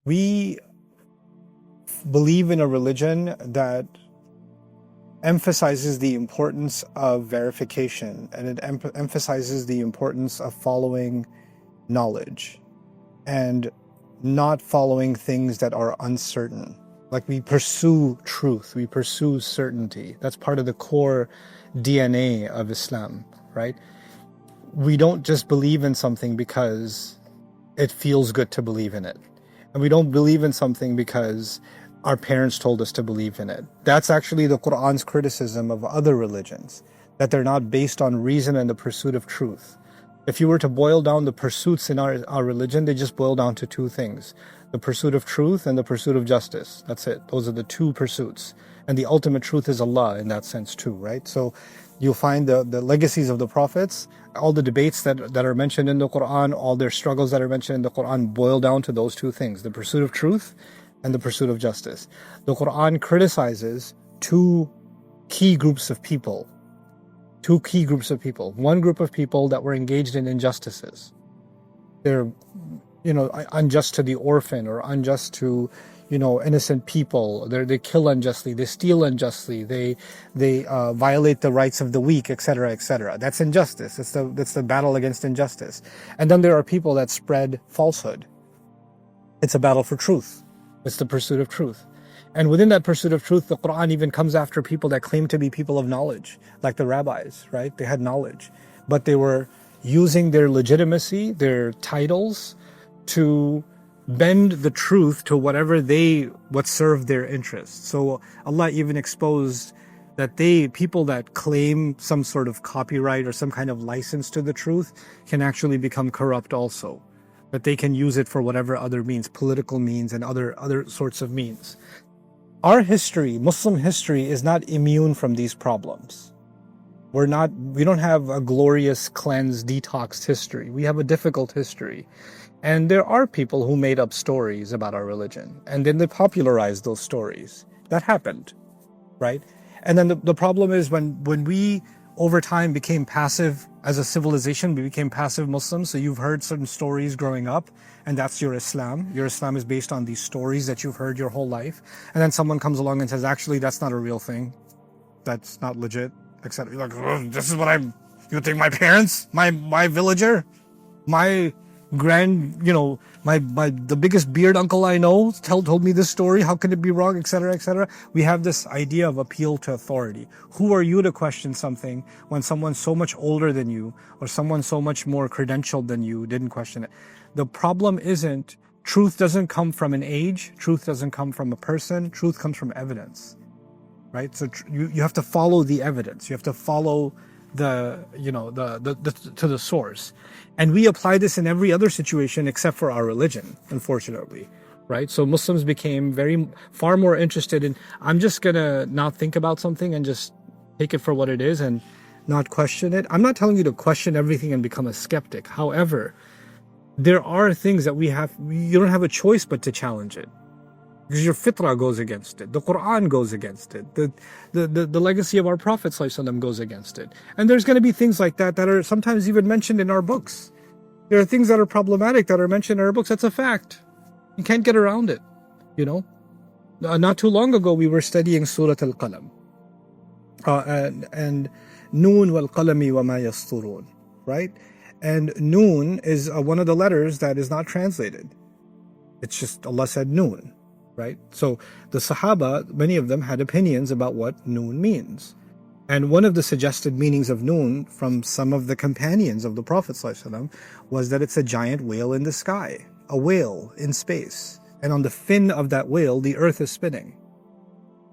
We believe in a religion that emphasizes the importance of verification, and it emphasizes the importance of following knowledge and not following things that are uncertain. Like, we pursue truth, we pursue certainty. That's part of the core DNA of Islam, right? We don't just believe in something because it feels good to believe in it. And we don't believe in something because our parents told us to believe in it. That's actually the Qur'an's criticism of other religions, that they're not based on reason and the pursuit of truth. If you were to boil down the pursuits in our religion, they just boil down to two things: the pursuit of truth and the pursuit of justice. That's it. Those are the two pursuits. And the ultimate truth is Allah in that sense too, right? So you'll find the legacies of the prophets, all the debates that are mentioned in the Quran, all their struggles that are mentioned in the Quran boil down to those two things: the pursuit of truth and the pursuit of justice. The Quran criticizes two key groups of people. One group of people that were engaged in injustices. They're, unjust to the orphan, or unjust to, innocent people. They kill unjustly, they steal unjustly, they violate the rights of the weak, etc., etc. That's injustice. That's the battle against injustice. And then there are people that spread falsehood. It's a battle for truth. It's the pursuit of truth. And within that pursuit of truth, the Quran even comes after people that claim to be people of knowledge, like the rabbis, right? They had knowledge, but they were using their legitimacy, their titles, to bend the truth to what served their interests. So Allah even exposed that people that claim some sort of copyright or some kind of license to the truth can actually become corrupt also. That they can use it for whatever other means, political means and other sorts of means. Our history, Muslim history, is not immune from these problems. We don't have a glorious, cleansed, detoxed history. We have a difficult history. And there are people who made up stories about our religion, and then they popularized those stories. That happened, right? And then the problem is when we, over time, became passive as a civilization, we became passive Muslims. So you've heard certain stories growing up, and that's your Islam. Your Islam is based on these stories that you've heard your whole life. And then someone comes along and says, actually, that's not a real thing. That's not legit, etc. You're like, oh, this is what you think my parents, my villager, my the biggest beard uncle I know told me this story. How can it be wrong, etc., etc. We have this idea of appeal to authority. Who are you to question something when someone so much older than you, or someone so much more credentialed than you, didn't question it? The problem isn't, truth doesn't come from an age, truth doesn't come from a person, truth comes from evidence, right? So you have to follow the evidence. You have to follow to the source. And we apply this in every other situation except for our religion, unfortunately, right? So Muslims became far more interested in, I'm just gonna not think about something and just take it for what it is and not question it. I'm not telling you to question everything and become a skeptic. However, there are things that you don't have a choice but to challenge it, because your fitrah goes against it. The Quran goes against it. The legacy of our Prophet ﷺ goes against it. And there's going to be things like that are sometimes even mentioned in our books. There are things that are problematic that are mentioned in our books. That's a fact. You can't get around it, Not too long ago, we were studying Surah Al-Qalam. And Noon wal-qalami wa ma yasturun, right? And Noon is one of the letters that is not translated. It's just Allah said Noon. Right? So the Sahaba, many of them had opinions about what Noon means. And one of the suggested meanings of Noon from some of the companions of the Prophet ﷺ was that it's a giant whale in the sky, a whale in space. And on the fin of that whale, the earth is spinning.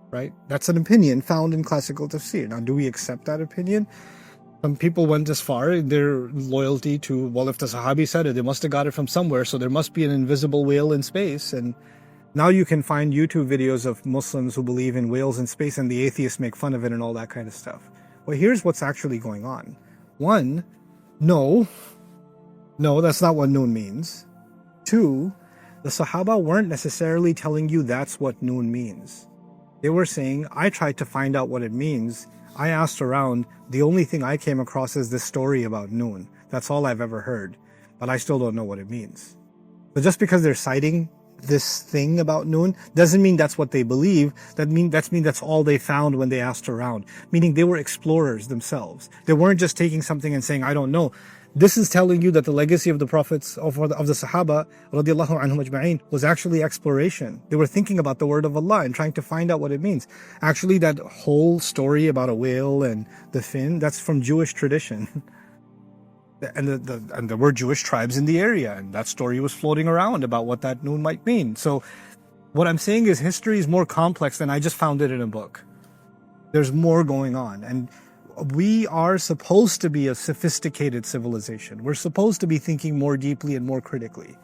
Right? That's an opinion found in classical tafsir. Now, do we accept that opinion? Some people went as far in their loyalty to, well, if the Sahabi said it, they must have got it from somewhere, so there must be an invisible whale in space. And now you can find YouTube videos of Muslims who believe in whales in space, and the atheists make fun of it and all that kind of stuff. Well, here's what's actually going on. One, no, that's not what Noon means. Two, the Sahaba weren't necessarily telling you that's what Noon means. They were saying, I tried to find out what it means. I asked around. The only thing I came across is this story about Noon. That's all I've ever heard. But I still don't know what it means. So just because they're citing this thing about Noon doesn't mean that's what they believe. That's all they found when they asked around. Meaning they were explorers themselves. They weren't just taking something and saying, I don't know. This is telling you that the legacy of the prophets, of the Sahaba, radiallahu anhum ajma'in, was actually exploration. They were thinking about the word of Allah and trying to find out what it means. Actually, that whole story about a whale and the fin, that's from Jewish tradition. And there were Jewish tribes in the area, and that story was floating around about what that Noon might mean. So what I'm saying is history is more complex than I just found it in a book. There's more going on, and we are supposed to be a sophisticated civilization. We're supposed to be thinking more deeply and more critically.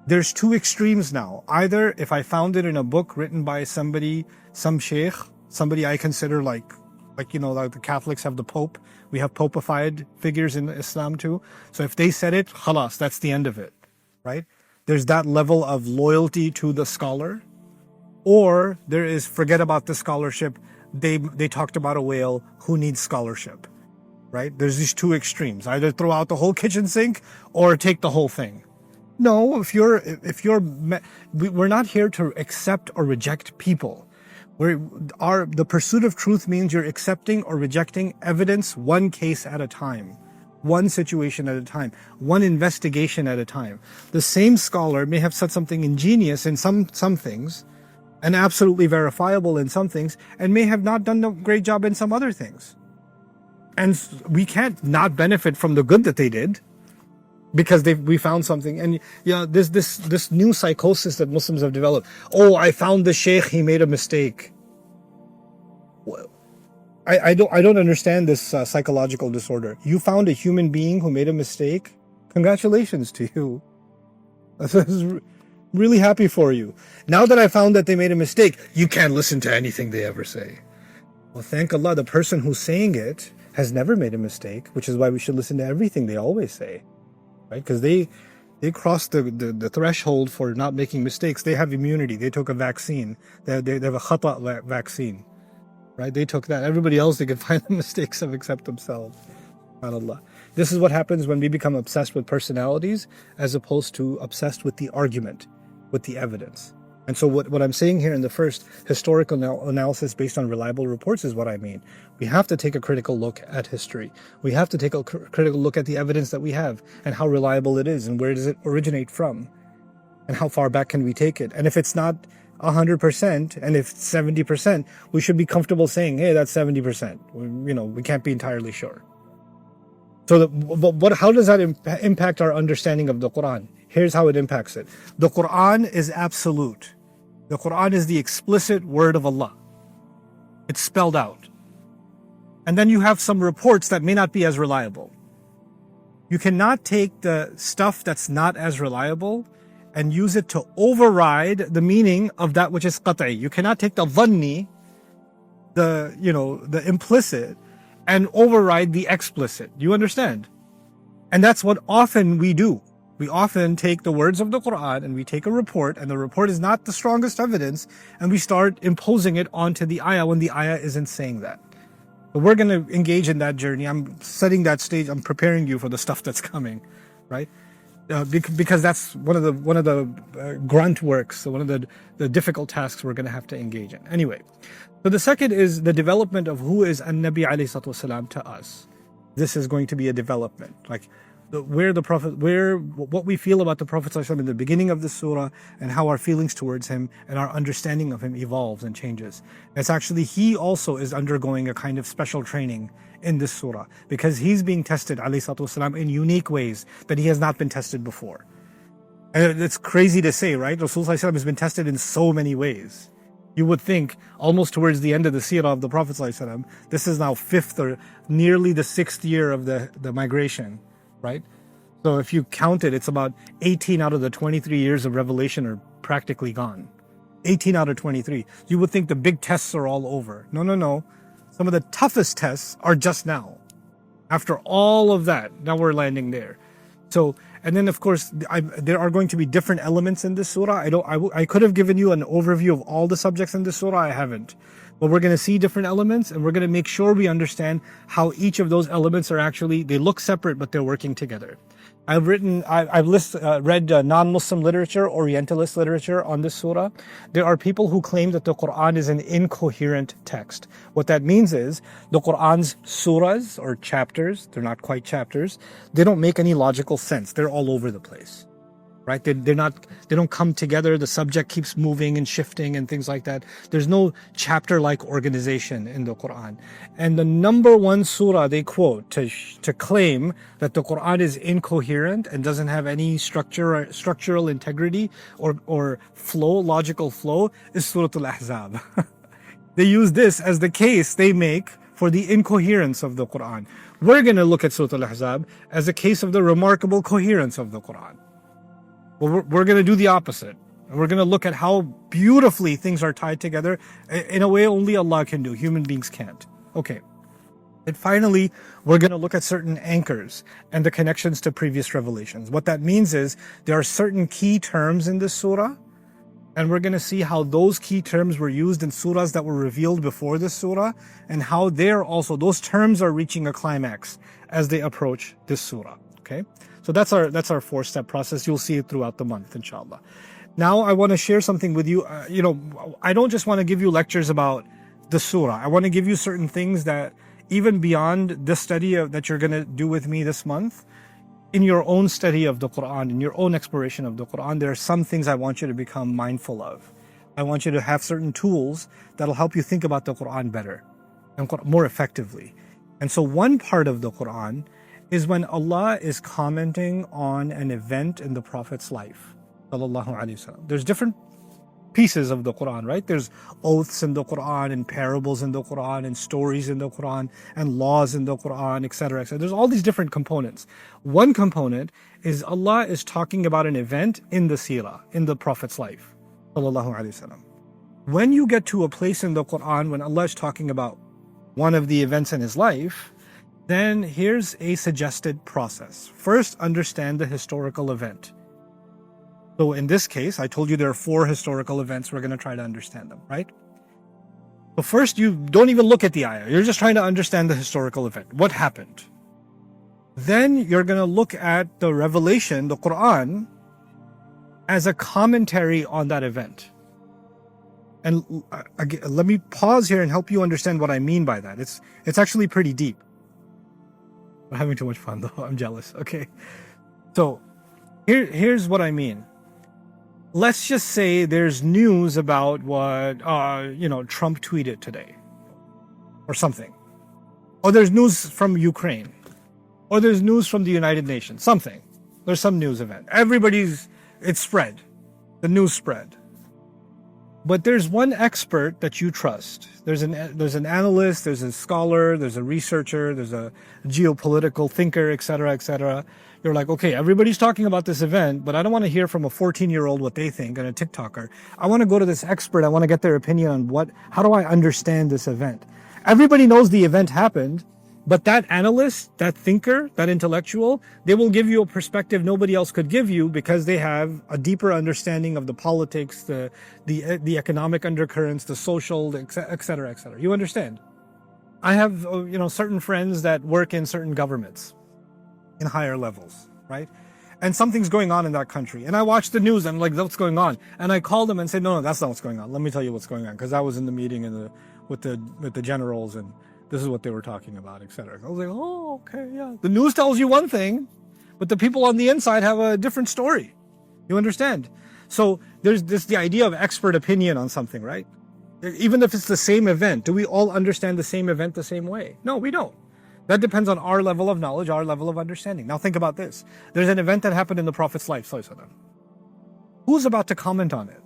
There's two extremes now. Either if I found it in a book written by somebody, some sheikh, somebody I consider like the Catholics have the Pope. We have popified figures in Islam too. So if they said it, khalas, that's the end of it, right? There's that level of loyalty to the scholar. Or there is, forget about the scholarship. They talked about a whale. Who needs scholarship, right? There's these two extremes. Either throw out the whole kitchen sink or take the whole thing. No, we're not here to accept or reject people. The pursuit of truth means you're accepting or rejecting evidence one case at a time, one situation at a time, one investigation at a time. The same scholar may have said something ingenious in some things and absolutely verifiable in some things, and may have not done a great job in some other things. And we can't not benefit from the good that they did because we found something. And this new psychosis that Muslims have developed. Oh, I found the sheikh, he made a mistake. I don't understand this psychological disorder. You found a human being who made a mistake? Congratulations to you. I'm really happy for you. Now that I found that they made a mistake, you can't listen to anything they ever say. Well, thank Allah, the person who's saying it has never made a mistake, which is why we should listen to everything they always say. Right? Because they crossed the threshold for not making mistakes. They have immunity. They took a vaccine. They have a khata vaccine. Right? They took that. Everybody else, they can find the mistakes of except themselves. SubhanAllah. This is what happens when we become obsessed with personalities as opposed to obsessed with the argument, with the evidence. And so what I'm saying here in the first historical analysis based on reliable reports is what I mean. We have to take a critical look at history. We have to take a critical look at the evidence that we have and how reliable it is and where does it originate from and how far back can we take it. And if it's not 100% and if it's 70%, we should be comfortable saying, hey, that's 70%. We can't be entirely sure. So how does that impact our understanding of the Quran? Here's how it impacts it. The Quran is absolute. The Quran is the explicit word of Allah. It's spelled out. And then you have some reports that may not be as reliable. You cannot take the stuff that's not as reliable and use it to override the meaning of that which is qat'i. You cannot take the dhanni, the implicit, and override the explicit. You understand? And that's what often we do. We often take the words of the Quran and we take a report, and the report is not the strongest evidence, and we start imposing it onto the ayah when the ayah isn't saying that. But we're going to engage in that journey. I'm setting that stage. I'm preparing you for the stuff that's coming, right? Because that's one of the grunt works, so one of the difficult tasks we're going to have to engage in. Anyway, so the second is the development of who is an-Nabi alayhi salatu wasalam to us. This is going to be a development, like what we feel about the Prophet ﷺ in the beginning of the surah and how our feelings towards him and our understanding of him evolves and changes. It's actually, he also is undergoing a kind of special training in this surah because he's being tested ﷺ in unique ways that he has not been tested before. And it's crazy to say, right? Rasulullah ﷺ has been tested in so many ways. You would think almost towards the end of the seerah of the Prophet ﷺ, this is now 5th or nearly the 6th year of the migration. Right? So if you count it, it's about 18 out of the 23 years of revelation are practically gone. 18 out of 23. You would think the big tests are all over. No. Some of the toughest tests are just now. After all of that, now we're landing there. So, and then of course, there are going to be different elements in this surah. I could have given you an overview of all the subjects in this surah. I haven't. But we're going to see different elements, and we're going to make sure we understand how each of those elements are actually, they look separate, but they're working together. I've read non-Muslim literature, Orientalist literature on this surah. There are people who claim that the Quran is an incoherent text. What that means is the Quran's surahs or chapters, they're not quite chapters, they don't make any logical sense. They're all over the place. Right? They don't come together. The subject keeps moving and shifting and things like that. There's no chapter-like organization in the Quran. And the number one surah they quote to claim that the Quran is incoherent and doesn't have any structural integrity or flow, logical flow, is Surah Al-Ahzab. They use this as the case they make for the incoherence of the Quran. We're going to look at Surah Al-Ahzab as a case of the remarkable coherence of the Quran. Well, we're going to do the opposite. We're going to look at how beautifully things are tied together in a way only Allah can do. Human beings can't. Okay. And finally, we're going to look at certain anchors and the connections to previous revelations. What that means is there are certain key terms in this surah, and we're going to see how those key terms were used in surahs that were revealed before this surah, and how those terms are reaching a climax as they approach this surah. Okay? So that's our 4-step process. You'll see it throughout the month, inshallah. Now I want to share something with you. I don't just want to give you lectures about the surah. I want to give you certain things that even beyond the study that you're going to do with me this month, in your own study of the Quran, in your own exploration of the Quran, there are some things I want you to become mindful of. I want you to have certain tools that'll help you think about the Quran better and more effectively. And so one part of the Quran is when Allah is commenting on an event in the Prophet's life. There's different pieces of the Quran, right? There's oaths in the Quran, and parables in the Quran, and stories in the Quran, and laws in the Quran, etc., etc. There's all these different components. One component is Allah is talking about an event in the seerah, in the Prophet's life. When you get to a place in the Quran when Allah is talking about one of the events in his life, then here's a suggested process. First, understand the historical event. So in this case, I told you there are 4 historical events. We're going to try to understand them, right? So first, you don't even look at the ayah. You're just trying to understand the historical event. What happened? Then you're going to look at the revelation, the Quran, as a commentary on that event. And again, let me pause here and help you understand what I mean by that. It's actually pretty deep. I'm having too much fun though. I'm jealous. Okay. So here's what I mean. Let's just say there's news about what Trump tweeted today or something. Or there's news from Ukraine. Or there's news from the United Nations. Something. There's some news event. It's spread. The news spread. But there's one expert that you trust. There's an analyst, there's a scholar, there's a researcher, there's a geopolitical thinker, etc., etc. You're like, okay, everybody's talking about this event, but I don't want to hear from a 14-year-old what they think and a TikToker. I want to go to this expert. I want to get their opinion on how do I understand this event? Everybody knows the event happened, but that analyst, that thinker, that intellectual, they will give you a perspective nobody else could give you because they have a deeper understanding of the politics, the economic undercurrents, the social, et cetera, et cetera. You understand? I have certain friends that work in certain governments in higher levels, right? And something's going on in that country. And I watch the news and I'm like, what's going on? And I call them and say, no, that's not what's going on. Let me tell you what's going on. Because I was in the meeting with the generals and this is what they were talking about, etc. I was like, oh, okay, yeah. The news tells you one thing, but the people on the inside have a different story. You understand? So there's the idea of expert opinion on something, right? Even if it's the same event, do we all understand the same event the same way? No, we don't. That depends on our level of knowledge, our level of understanding. Now think about this. There's an event that happened in the Prophet's life. Who's about to comment on it?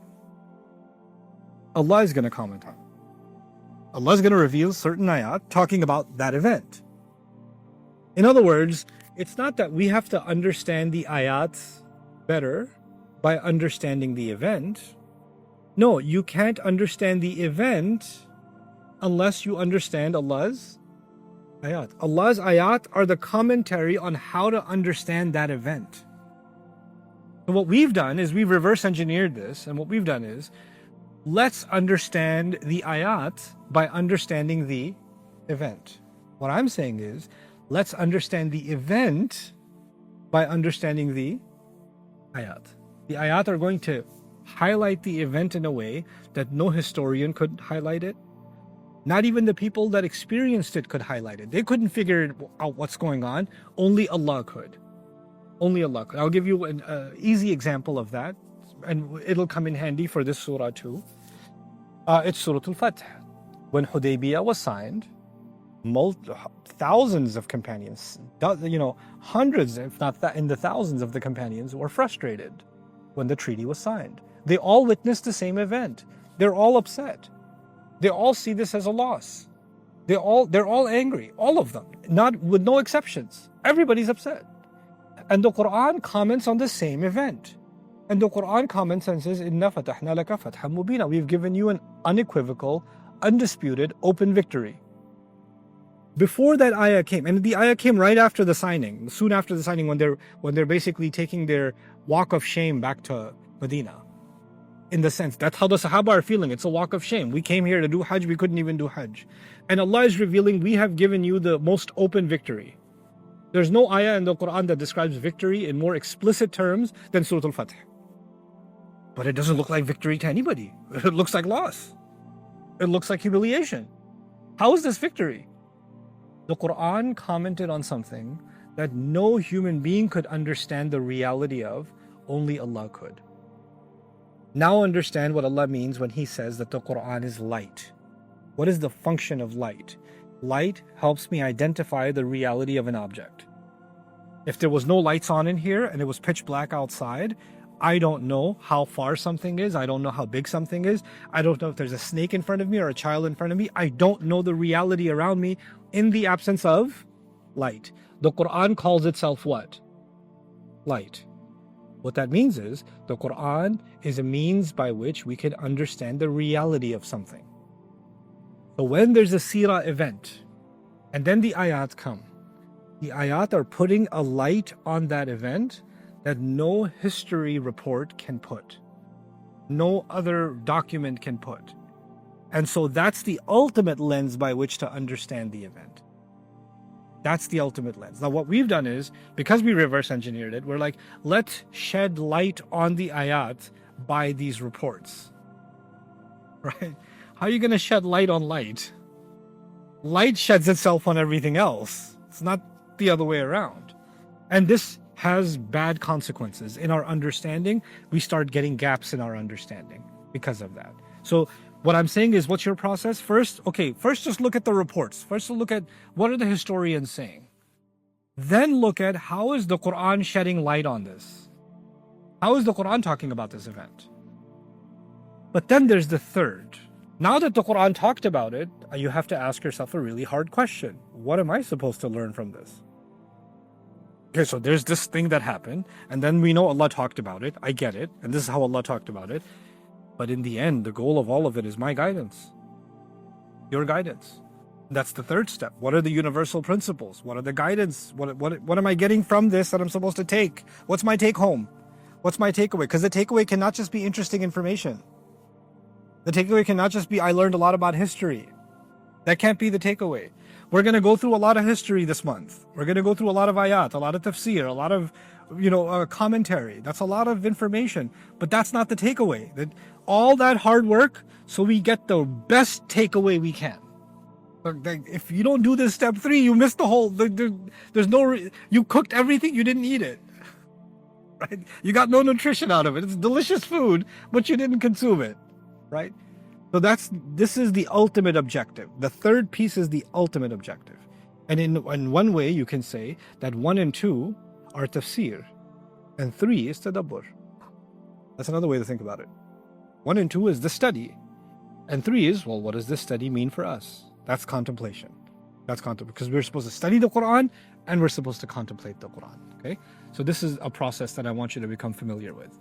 Allah is going to comment on it. Allah is going to reveal certain ayat talking about that event. In other words, it's not that we have to understand the ayat better by understanding the event. No, you can't understand the event unless you understand Allah's ayat. Allah's ayat are the commentary on how to understand that event. So what we've done is we've reverse engineered this, and what we've done is let's understand the ayat by understanding the event. What I'm saying is let's understand the event By understanding the ayat. The ayat are going to highlight the event in a way that no historian could highlight it. Not even the people that experienced it could highlight it. They couldn't figure out what's going on. Only Allah could. Only Allah could. I'll give you an easy example of that, and it'll come in handy for this surah too. It's Surah Al-Fath. When Hudaybiyah was signed, thousands of companions, hundreds, if not in the thousands of the companions were frustrated when the treaty was signed. They all witnessed the same event. They're all upset. They all see this as a loss. They're all angry, all of them, not with no exceptions. Everybody's upset. And the Quran comments on the same event. And the Quran comments and says, "Inna fatahna laka fathan mubina." We've given you an unequivocal, undisputed, open victory. Before that ayah came, and the ayah came right after the signing, soon after the signing, when they're basically taking their walk of shame back to Medina. In the sense, that's how the Sahaba are feeling. It's a walk of shame. We came here to do Hajj, we couldn't even do Hajj. And Allah is revealing, we have given you the most open victory. There's no ayah in the Quran that describes victory in more explicit terms than Surah Al-Fath. But it doesn't look like victory to anybody. It looks like loss. It looks like humiliation. How is this victory? The Quran commented on something that no human being could understand the reality of, only Allah could. Now understand what Allah means when He says that the Quran is light. What is the function of light? Light helps me identify the reality of an object. If there was no lights on in here and it was pitch black outside, I don't know how far something is. I don't know how big something is. I don't know if there's a snake in front of me or a child in front of me. I don't know the reality around me in the absence of light. The Quran calls itself what? Light. What that means is the Quran is a means by which we can understand the reality of something. So when there's a seerah event and then the ayat come, the ayat are putting a light on that event that no history report can put. No other document can put. And so that's the ultimate lens by which to understand the event. That's the ultimate lens. Now what we've done is, because we reverse engineered it, we're like, let's shed light on the ayat by these reports. Right? How are you going to shed light on light? Light sheds itself on everything else. It's not the other way around. And this has bad consequences. In our understanding, we start getting gaps in our understanding because of that. So what I'm saying is, what's your process? First just look at the reports. First look at what are the historians saying. Then look at how is the Quran shedding light on this? How is the Quran talking about this event? But then there's the third. Now that the Quran talked about it, you have to ask yourself a really hard question. What am I supposed to learn from this? Okay, so there's this thing that happened, and then we know Allah talked about it. I get it, and this is how Allah talked about it. But in the end, the goal of all of it is my guidance, your guidance. That's the third step. What are the universal principles? What are the guidance? What am I getting from this that I'm supposed to take? What's my take home? What's my takeaway? Because the takeaway cannot just be interesting information. The takeaway cannot just be, I learned a lot about history. That can't be the takeaway. We're going to go through a lot of history this month. We're going to go through a lot of ayat, a lot of tafsir, a lot of commentary. That's a lot of information. But that's not the takeaway. That all that hard work so we get the best takeaway we can. If you don't do this step 3, you miss the whole. There's no. You cooked everything, you didn't eat it. Right? You got no nutrition out of it. It's delicious food, but you didn't consume it. Right? So this is the ultimate objective. The third piece is the ultimate objective. And in one way you can say that 1 and 2 are tafsir and 3 is tadabbur. That's another way to think about it. 1 and 2 is the study, and 3 is, well, what does this study mean for us? That's contemplation. That's contemplation, because we're supposed to study the Quran and we're supposed to contemplate the Quran. Okay, so this is a process that I want you to become familiar with.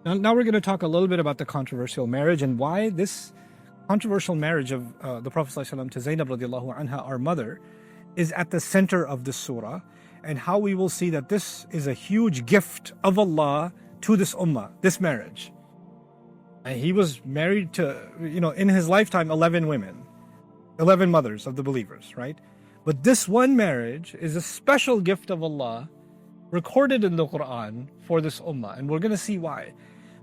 Now we're going to talk a little bit about the controversial marriage and why this controversial marriage of the Prophet ﷺ to Zaynab radiallahu anha, our mother, is at the center of this surah, and how we will see that this is a huge gift of Allah to this ummah, this marriage. And he was married to, in his lifetime, 11 women, 11 mothers of the believers, right? But this one marriage is a special gift of Allah recorded in the Quran for this ummah, and we're going to see why.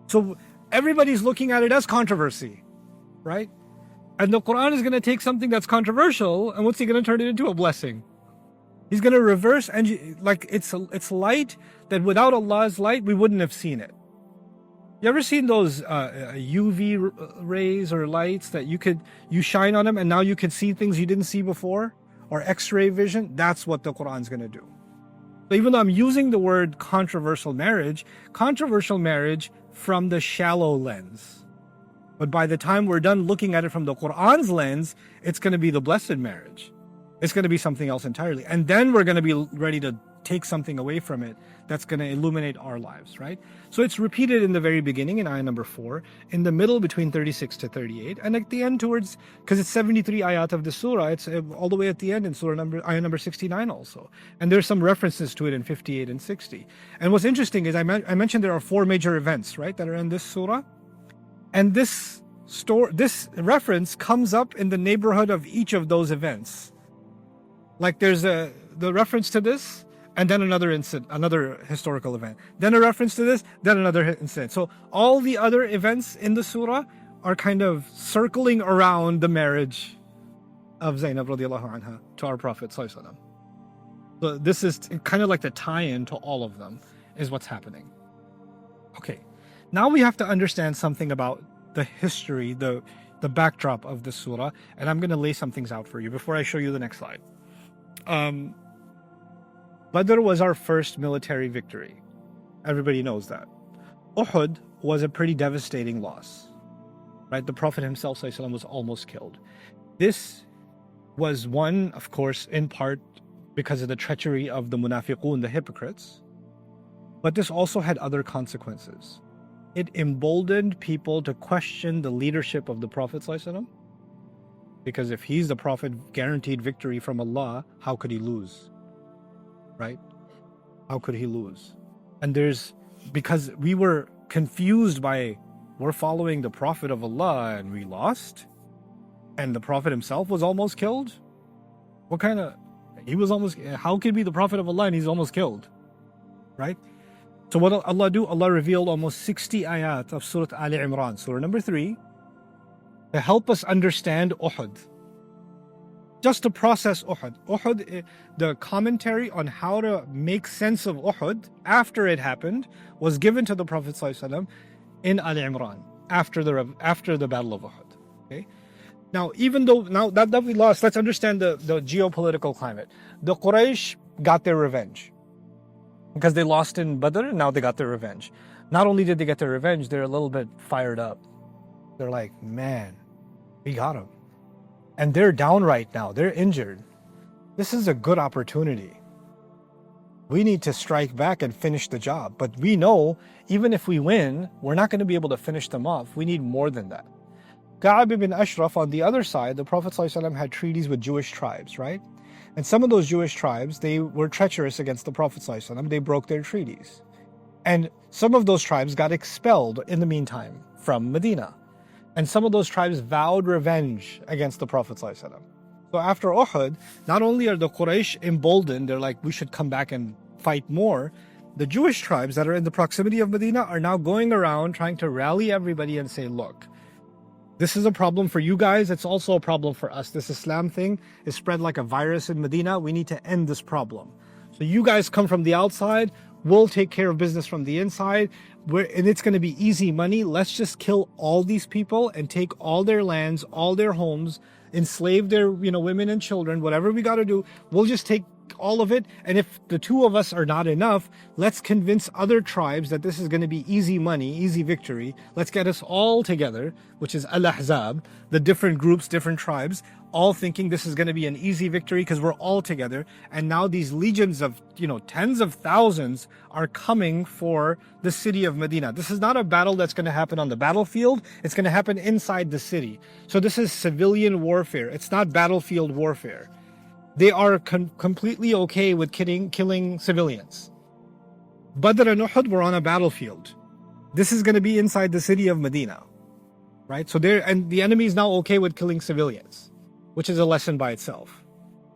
So everybody's looking at it as controversy, right? And the Quran is going to take something that's controversial, and what's he going to turn it into? A blessing. He's going to reverse, and like it's light that without Allah's light we wouldn't have seen it. You ever seen those UV rays or lights that you shine on them and now you can see things you didn't see before? Or X-ray vision? That's what the Quran's going to do. So even though I'm using the word controversial marriage from the shallow lens. But by the time we're done looking at it from the Quran's lens, it's going to be the blessed marriage. It's going to be something else entirely. And then we're going to be ready to take something away from it that's going to illuminate our lives, right? So it's repeated in the very beginning in ayah number 4, in the middle between 36 to 38, and at the end towards, because it's 73 ayat of the surah, it's all the way at the end in ayah number 69 also. And there's some references to it in 58 and 60. And what's interesting is I mentioned there are 4 major events, right, that are in this surah. And this reference comes up in the neighborhood of each of those events. Like there's the reference to this, and then another incident, another historical event. Then a reference to this, then another incident. So all the other events in the surah are kind of circling around the marriage of Zaynab radiallahu anha to our Prophet sallallahu alaihi wasallam. So this is kind of like the tie-in to all of them is what's happening. Okay, now we have to understand something about the history, the backdrop of the surah, and I'm going to lay some things out for you before I show you the next slide. Badr was our first military victory. Everybody knows that. Uhud was a pretty devastating loss. Right? The Prophet himself ﷺ was almost killed. This was one, of course, in part because of the treachery of the munafiqun, the hypocrites. But this also had other consequences. It emboldened people to question the leadership of the Prophet ﷺ. Because if he's the Prophet guaranteed victory from Allah, how could he lose? Right? How could he lose? And because we were confused by, we're following the Prophet of Allah and we lost, and the Prophet himself was almost killed. How could he be the Prophet of Allah and he's almost killed? Right? So what Allah do? Allah revealed almost 60 ayat of Surah Ali Imran, Surah number 3, to help us understand Uhud. Just to process Uhud. Uhud, the commentary on how to make sense of Uhud after it happened was given to the Prophet ﷺ in Ali Imran after the Battle of Uhud. Okay. Now, even though now that we lost, let's understand the geopolitical climate. The Quraysh got their revenge because they lost in Badr. Now they got their revenge. Not only did they get their revenge, they're a little bit fired up. They're like, man, we got them. And they're down right now. They're injured. This is a good opportunity. We need to strike back and finish the job. But we know, even if we win, we're not going to be able to finish them off. We need more than that. Ka'ab ibn Ashraf, on the other side, the Prophet ﷺ had treaties with Jewish tribes, right? And some of those Jewish tribes, they were treacherous against the Prophet ﷺ. They broke their treaties. And some of those tribes got expelled in the meantime from Medina. And some of those tribes vowed revenge against the Prophet ﷺ. So after Uhud, not only are the Quraysh emboldened, they're like, we should come back and fight more. The Jewish tribes that are in the proximity of Medina are now going around trying to rally everybody and say, look, this is a problem for you guys. It's also a problem for us. This Islam thing is spread like a virus in Medina. We need to end this problem. So you guys come from the outside. We'll take care of business from the inside. And it's going to be easy money. Let's just kill all these people and take all their lands, all their homes, enslave their women and children, whatever we got to do. We'll just take all of it. And if the two of us are not enough, let's convince other tribes that this is going to be easy money, easy victory. Let's get us all together, which is al-ahzab, the different groups, different tribes, all thinking this is going to be an easy victory because we're all together. And now these legions of, tens of thousands are coming for the city of Medina. This is not a battle that's going to happen on the battlefield. It's going to happen inside the city. So this is civilian warfare. It's not battlefield warfare. They are completely okay with killing civilians. Badr and Uhud were on a battlefield. This is going to be inside the city of Medina, right? So and the enemy is now okay with killing civilians, which is a lesson by itself.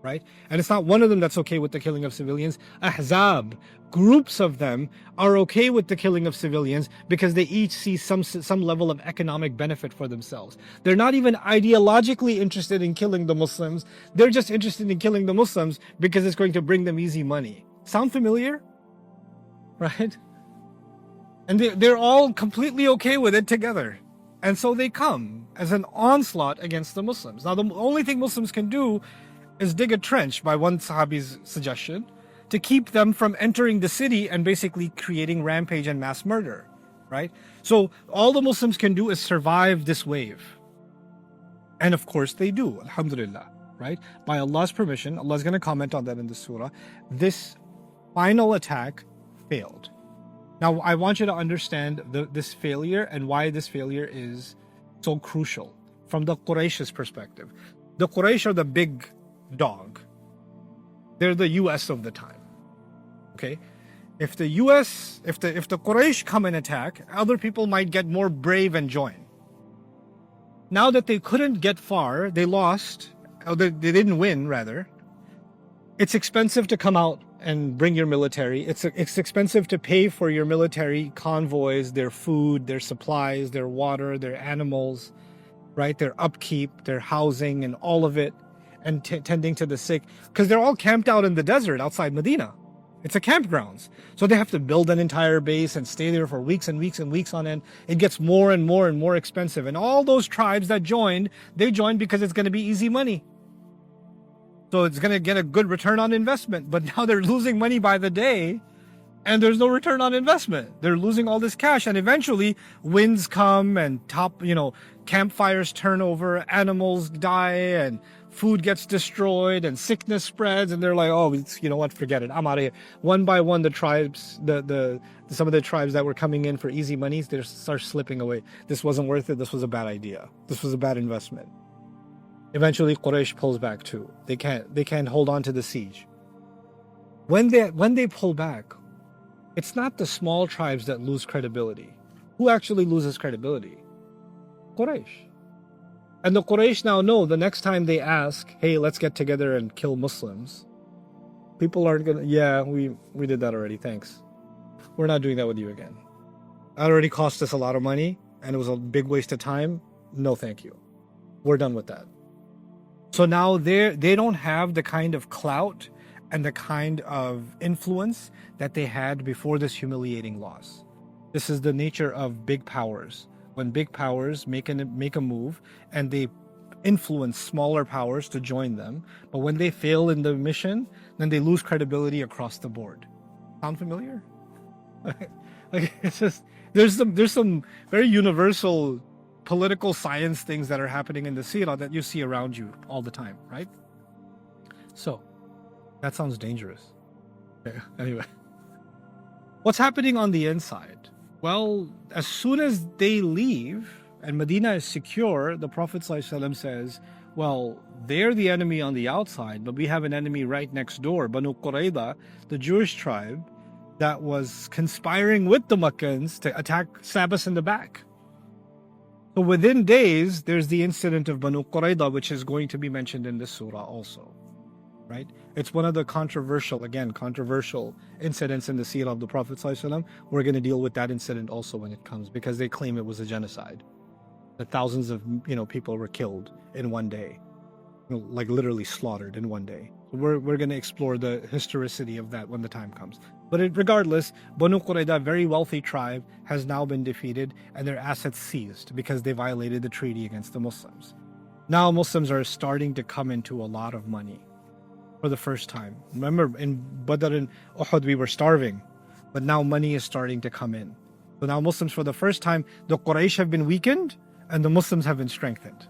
right? And it's not one of them that's okay with the killing of civilians. Ahzab, groups of them, are okay with the killing of civilians because they each see some level of economic benefit for themselves. They're not even ideologically interested in killing the Muslims. They're just interested in killing the Muslims because it's going to bring them easy money. Sound familiar? Right? And they're all completely okay with it together. And so they come as an onslaught against the Muslims. Now, the only thing Muslims can do is dig a trench, by one Sahabi's suggestion, to keep them from entering the city and basically creating rampage and mass murder, right? So all the Muslims can do is survive this wave. And of course they do, alhamdulillah, right? By Allah's permission, Allah's going to comment on that in the surah. This final attack failed. Now, I want you to understand this failure and why this failure is so crucial from the Quraysh's perspective. The Quraysh are the big dog. They're the US of the time. Okay? If the US, if the Quraysh come and attack, other people might get more brave and join. Now that they couldn't get far, they lost, or they didn't win rather. It's expensive to come out and bring your military. It's expensive to pay for your military convoys, their food, their supplies, their water, their animals, right? Their upkeep, their housing, and all of it, and tending to the sick, because they're all camped out in the desert outside Medina. It's a campgrounds. So they have to build an entire base and stay there for weeks and weeks and weeks on end. It gets more and more and more expensive. And all those tribes that joined, they joined because it's going to be easy money. So it's going to get a good return on investment. But now they're losing money by the day and there's no return on investment. They're losing all this cash. And eventually winds come and campfires turn over, animals die, and food gets destroyed and sickness spreads, and they're like, oh, you know what, forget it, I'm out of here. One by one, the tribes, some of the tribes that were coming in for easy money, they start slipping away. This wasn't worth it. This was a bad idea. This was a bad investment. Eventually, Quraysh pulls back too. They can't hold on to the siege. When they pull back, it's not the small tribes that lose credibility. Who actually loses credibility? Quraysh. And the Quraysh now know the next time they ask, hey, let's get together and kill Muslims, people aren't gonna, yeah, we did that already, thanks. We're not doing that with you again. That already cost us a lot of money and it was a big waste of time. No, thank you. We're done with that. So now they don't have the kind of clout and the kind of influence that they had before this humiliating loss. This is the nature of big powers. When big powers make a move and they influence smaller powers to join them, but when they fail in the mission, then they lose credibility across the board. Sound familiar? Like it's just there's some very universal political science things that are happening in the seerah that you see around you all the time, right? So that sounds dangerous. Anyway, what's happening on the inside? Well, as soon as they leave and Medina is secure, the Prophet ﷺ says, well, they're the enemy on the outside, but we have an enemy right next door, Banu Qurayza, the Jewish tribe that was conspiring with the Meccans to stab us in the back. So within days, there's the incident of Banu Qurayza, which is going to be mentioned in this surah also. Right? It's one of the controversial incidents in the seerah of the Prophet ﷺ. We're going to deal with that incident also when it comes, because they claim it was a genocide. That thousands of people were killed in one day, like literally slaughtered in one day. So we're going to explore the historicity of that when the time comes. But regardless, Banu Qurayza, a very wealthy tribe, has now been defeated and their assets seized because they violated the treaty against the Muslims. Now Muslims are starting to come into a lot of money. For the first time. Remember, in Badr and Uhud, we were starving, but now money is starting to come in. So now Muslims, for the first time, the Quraysh have been weakened and the Muslims have been strengthened.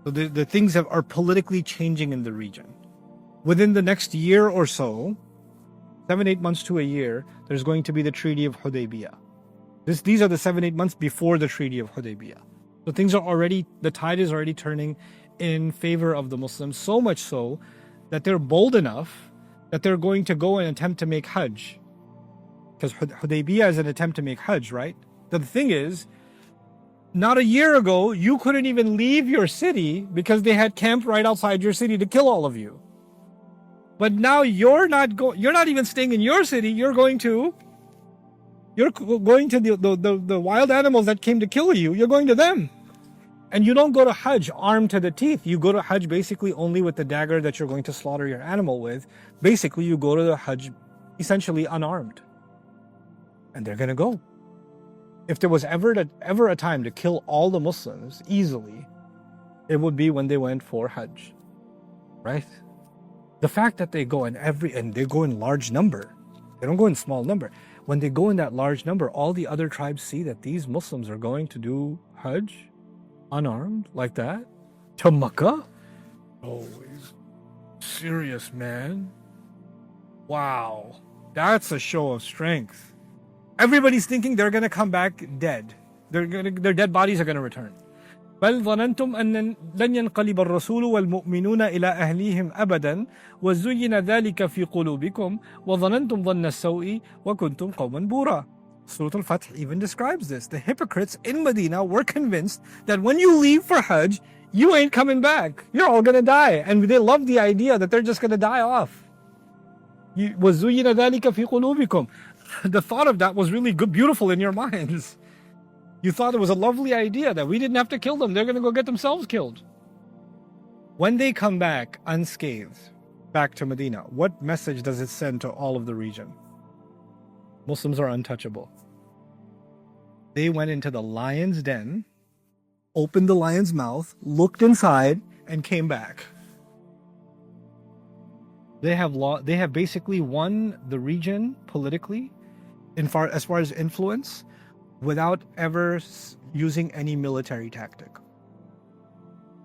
So the things are politically changing in the region. Within the next year or so, 7-8 months to a year, there's going to be the Treaty of Hudaybiyah. These are the 7-8 months before the Treaty of Hudaybiyah. So the tide is already turning in favor of the Muslims, so much so that they're bold enough that they're going to go and attempt to make Hajj. Because Hudaybiyah is an attempt to make Hajj, right? The thing is, not a year ago, you couldn't even leave your city because they had camped right outside your city to kill all of you. But now you're not even staying in your city. You're going to the wild animals that came to kill you. You're going to them. And you don't go to Hajj armed to the teeth. You go to Hajj basically only with the dagger that you're going to slaughter your animal with. Basically, you go to the Hajj essentially unarmed. And they're going to go. If there was ever a time to kill all the Muslims easily, it would be when they went for Hajj. Right? The fact that they go and they go in large number. They don't go in small number. When they go in that large number, all the other tribes see that these Muslims are going to do Hajj unarmed like that to Makkah. Oh, he's serious, man. Wow, that's a show of strength. Everybody's thinking they're gonna come back dead. Their dead bodies are gonna return. بل ظننتم أن لن ينقلب الرسول والمؤمنون إلى أهليهم أبدا وزين ذلك في قلوبكم وظننتم ظن السوء وكنتم قوما بورا. Surah Al-Fath even describes this. The hypocrites in Medina were convinced that when you leave for Hajj, you ain't coming back. You're all gonna die. And they love the idea that they're just gonna die off. وزين ذلك في قلوبكم. The thought of that was really good, beautiful in your minds. You thought it was a lovely idea that we didn't have to kill them. They're going to go get themselves killed. When they come back unscathed, back to Medina, what message does it send to all of the region? Muslims are untouchable. They went into the lion's den, opened the lion's mouth, looked inside, and came back. They have basically won the region politically, as far as influence, without ever using any military tactic.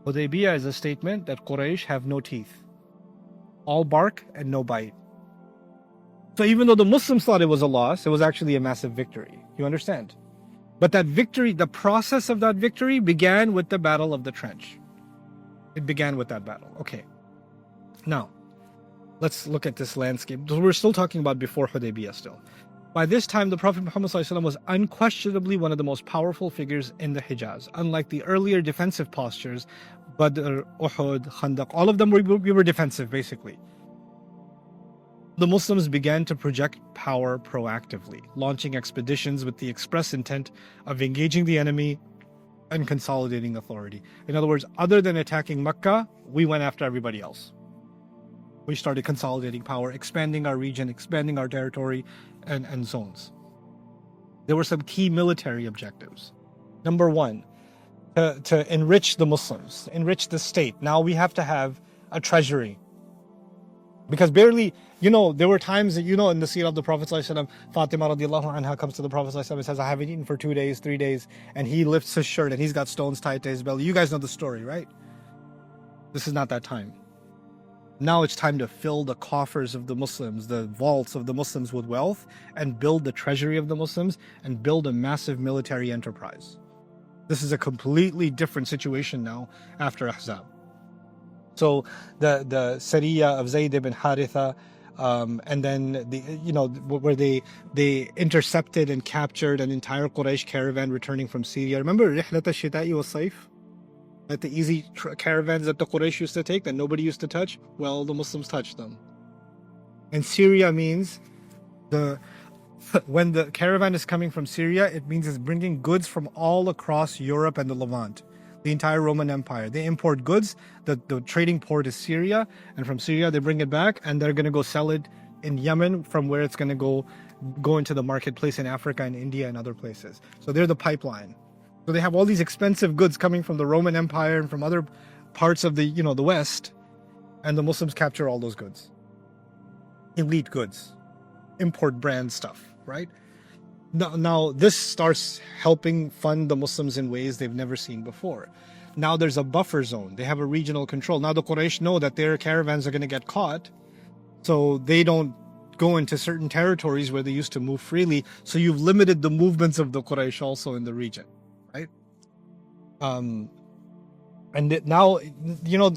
Hudaybiyah is a statement that Quraysh have no teeth. All bark and no bite. So even though the Muslims thought it was a loss, it was actually a massive victory. You understand? But that victory, the process of that victory began with the Battle of the Trench. It began with that battle. Okay. Now, let's look at this landscape. We're still talking about before Hudaybiyah still. By this time, the Prophet Muhammad ﷺ was unquestionably one of the most powerful figures in the Hijaz. Unlike the earlier defensive postures, Badr, Uhud, Khandaq, all of them we were defensive basically. The Muslims began to project power proactively, launching expeditions with the express intent of engaging the enemy and consolidating authority. In other words, other than attacking Mecca, we went after everybody else. We started consolidating power, expanding our region, expanding our territory, and zones. There were some key military objectives. Number one, to enrich the Muslims, enrich the state. Now we have to have a treasury. Because barely, there were times that, in the seerah of the Prophet ﷺ, Fatima radiallahu anha comes to the Prophet ﷺ and says, I haven't eaten for 2 days, 3 days, and he lifts his shirt and he's got stones tied to his belly. You guys know the story, right? This is not that time. Now it's time to fill the coffers of the Muslims, the vaults of the Muslims with wealth, and build the treasury of the Muslims, and build a massive military enterprise. This is a completely different situation now after Ahzab. So the Sariya of Zayd ibn Haritha, and then where they intercepted and captured an entire Quraysh caravan returning from Syria. Remember Rihlat al-Shita'i wal-Sayf? Like the easy caravans that the Quraysh used to take that nobody used to touch? Well, the Muslims touched them. And Syria means when the caravan is coming from Syria, it means it's bringing goods from all across Europe and the Levant, the entire Roman Empire. They import goods. The trading port is Syria, and from Syria they bring it back, and they're going to go sell it in Yemen, from where it's going to go into the marketplace in Africa and India and other places. So they're the pipeline. So they have all these expensive goods coming from the Roman Empire and from other parts of the West, and the Muslims capture all those goods. Elite goods, import brand stuff, right? Now this starts helping fund the Muslims in ways they've never seen before. Now there's a buffer zone. They have a regional control. Now the Quraysh know that their caravans are going to get caught, so they don't go into certain territories where they used to move freely. So you've limited the movements of the Quraysh also in the region. Right? And now,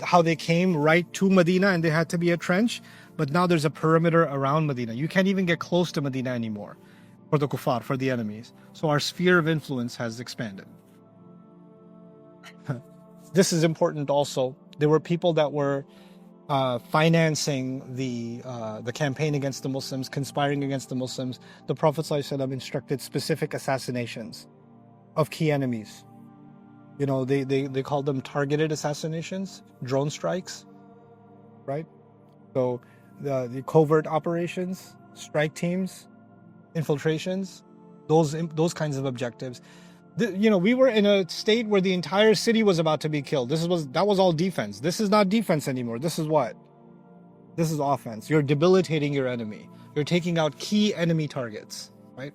how they came right to Medina and they had to be a trench, but now there's a perimeter around Medina. You can't even get close to Medina anymore for the kuffar, for the enemies. So our sphere of influence has expanded. This is important also. There were people that were financing the campaign against the Muslims, conspiring against the Muslims, the Prophet ﷺ instructed specific assassinations of key enemies. You know, they call them targeted assassinations, drone strikes, right? So the covert operations, strike teams, infiltrations, those kinds of objectives. You know, we were in a state where the entire city was about to be killed. That was all defense. This is not defense anymore. This is what? This is offense. You're debilitating your enemy. You're taking out key enemy targets, right?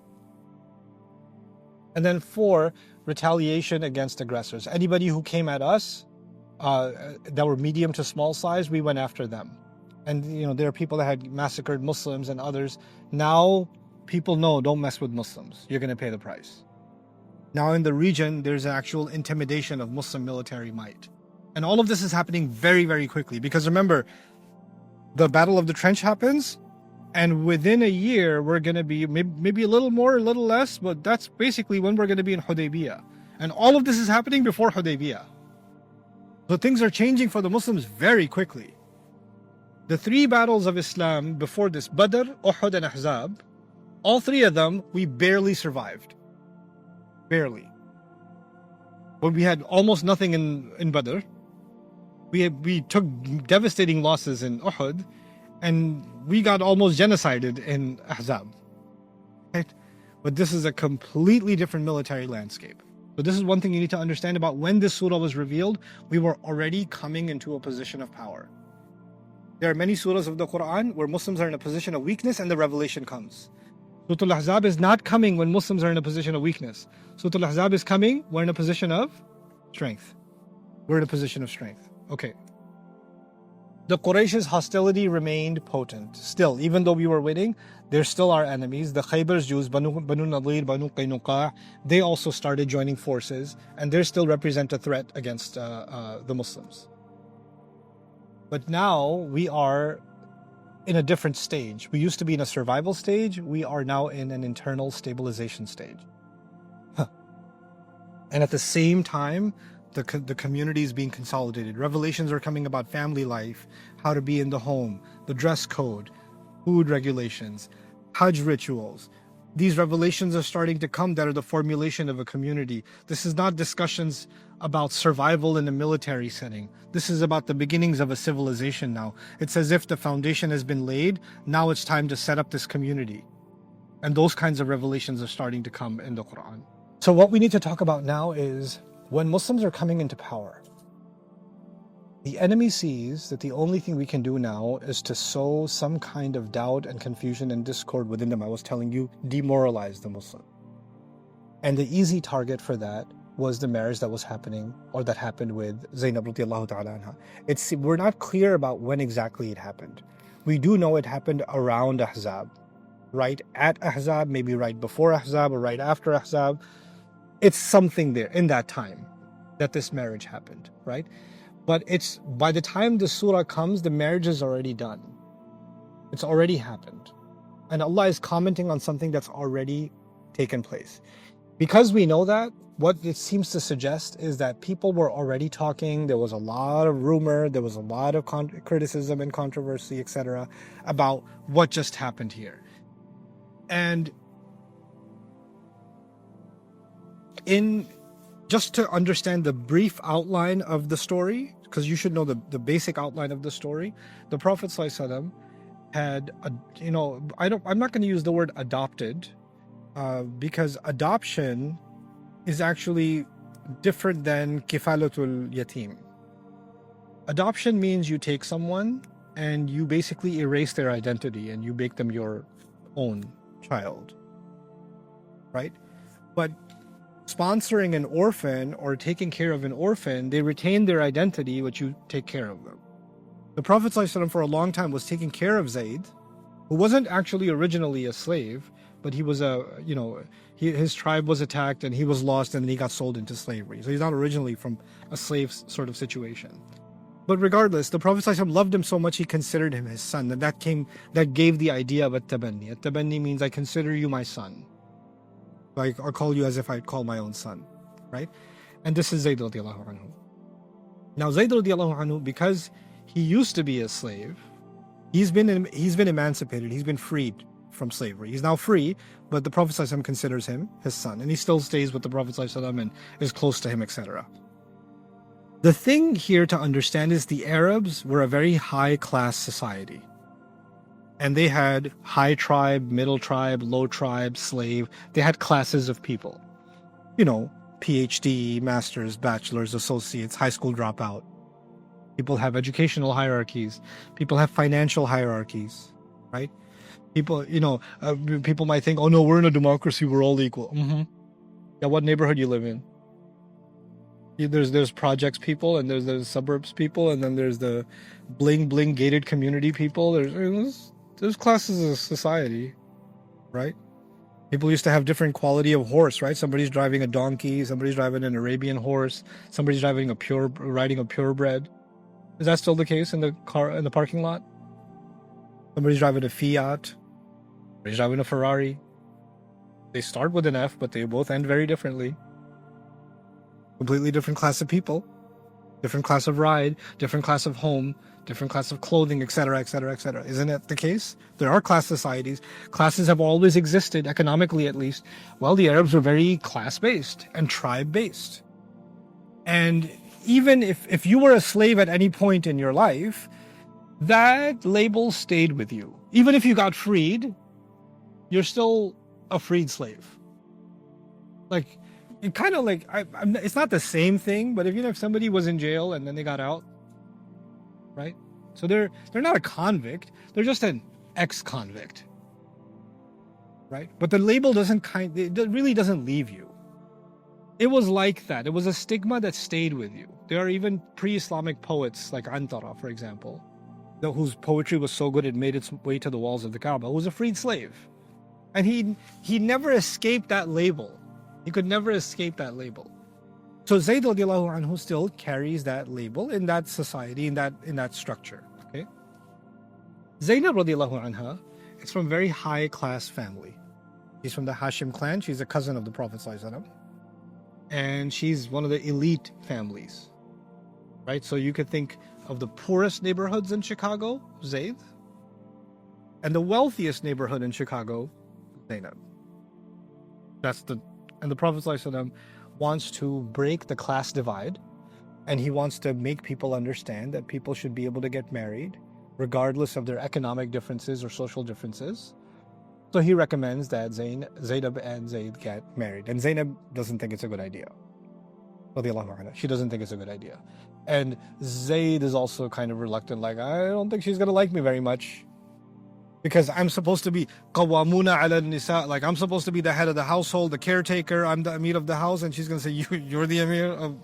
And then 4, retaliation against aggressors. Anybody who came at us that were medium to small size, we went after them. And you know, there are people that had massacred Muslims and others. Now people know, don't mess with Muslims. You're going to pay the price. Now in the region, there's actual intimidation of Muslim military might. And all of this is happening very, very quickly. Because remember, the Battle of the Trench happens, and within a year, we're going to be maybe a little more, a little less, but that's basically when we're going to be in Hudaybiyah. And all of this is happening before Hudaybiyah. So things are changing for the Muslims very quickly. The 3 battles of Islam before this, Badr, Uhud, and Ahzab, all 3 of them, we barely survived. Barely. But we had almost nothing in Badr. We took devastating losses in Uhud, and we got almost genocided in Ahzab. Right? But this is a completely different military landscape. So this is one thing you need to understand about when this surah was revealed. We were already coming into a position of power. There are many surahs of the Quran where Muslims are in a position of weakness and the revelation comes. Surah Al-Ahzab is not coming when Muslims are in a position of weakness. Surah Al-Ahzab is coming, we're in a position of strength. We're in a position of strength. Okay. The Quraysh's hostility remained potent. Still, even though we were winning, they're still our enemies. The Khaybar's Jews, Banu Nadir, Banu Qaynuqa, they also started joining forces, and they still represent a threat against the Muslims. But now we are in a different stage. We used to be in a survival stage. We are now in an internal stabilization stage. And at the same time, the community is being consolidated. Revelations are coming about family life, how to be in the home, the dress code, food regulations, Hajj rituals. These revelations are starting to come that are the formulation of a community. This is not discussions about survival in a military setting. This is about the beginnings of a civilization now. It's as if the foundation has been laid. Now it's time to set up this community. And those kinds of revelations are starting to come in the Quran. So what we need to talk about now is when Muslims are coming into power, the enemy sees that the only thing we can do now is to sow some kind of doubt and confusion and discord within them. I was telling you, demoralize the Muslim. And the easy target for that was the marriage that was happening, or that happened with Zaynab radiallahu ta'ala anha. We're not clear about when exactly it happened. We do know it happened around Ahzab, right at Ahzab, maybe right before Ahzab or right after Ahzab. It's something there in that time that this marriage happened, right? But it's by the time the surah comes, the marriage is already done. It's already happened. And Allah is commenting on something that's already taken place. Because we know that, what it seems to suggest is that people were already talking. There was a lot of rumor. There was a lot of criticism and controversy, etc., about what just happened here. And just to understand the brief outline of the story, because you should know the basic outline of the story, the Prophet ﷺ had, I'm not going to use the word adopted, because adoption is actually different than kifalatul yatim. Adoption means you take someone and you basically erase their identity and you make them your own child, right? But sponsoring an orphan or taking care of an orphan, they retain their identity, but you take care of them. The Prophet ﷺ for a long time was taking care of Zayd, who wasn't actually originally a slave, but he was his tribe was attacked and he was lost and then he got sold into slavery. So he's not originally from a slave sort of situation. But regardless, the Prophet ﷺ loved him so much he considered him his son, and that gave the idea of at-tabanni. At-tabanni means I consider you my son. I call you as if I'd call my own son, right? And this is Zayd radiallahu anhu. Now Zayd radiallahu anhu, because he used to be a slave. He's been emancipated. He's been freed from slavery. He's now free, but the Prophet ﷺ considers him his son, and he still stays with the Prophet ﷺ and is close to him, etc. The thing here to understand is the Arabs were a very high class society. And they had high tribe, middle tribe, low tribe, slave. They had classes of people. You know, PhD, masters, bachelors, associates, high school dropout. People have educational hierarchies. People have financial hierarchies, right? People, people might think, oh no, we're in a democracy, we're all equal. Yeah, what neighborhood you live in? There's projects people, and there's suburbs people, and then there's the bling bling gated community people. There's classes of society, right? People used to have different quality of horse, right? Somebody's driving a donkey, somebody's driving an Arabian horse, somebody's riding a purebred. Is that still the case in the parking lot? Somebody's driving a Fiat, somebody's driving a Ferrari. They start with an F, but they both end very differently. Completely different class of people, different class of ride, different class of home, different class of clothing, etc., etc., etc. Isn't that the case? There are class societies. Classes have always existed, economically at least. Well, the Arabs were very class-based and tribe-based. And even if you were a slave at any point in your life, that label stayed with you. Even if you got freed, you're still a freed slave. Like, it kind of like, it's not the same thing, but if somebody was in jail and then they got out, right? So they're not a convict, they're just an ex-convict, right? But the label it really doesn't leave you. It was like that. It was a stigma that stayed with you. There are even pre-Islamic poets like Antara, for example, whose poetry was so good it made its way to the walls of the Kaaba, who was a freed slave. And he never escaped that label. He could never escape that label. So Zayd radiallahu anhu still carries that label in that society, in that structure. Okay. Zaynab radiallahu anha is from a very high class family. She's from the Hashim clan. She's a cousin of the Prophet ﷺ. And she's one of the elite families. Right? So you could think of the poorest neighborhoods in Chicago, Zayd, and the wealthiest neighborhood in Chicago, Zaynab. And the Prophet ﷺ wants to break the class divide, and he wants to make people understand that people should be able to get married regardless of their economic differences or social differences. So he recommends that Zaynab and Zayd get married. And Zaynab doesn't think it's a good idea. She doesn't think it's a good idea. And Zayd is also kind of reluctant, like, I don't think she's going to like me very much. Because I'm supposed to be qawwamuna ala nisa, like I'm supposed to be the head of the household, the caretaker, I'm the Amir of the house, and she's going to say, you're the Amir of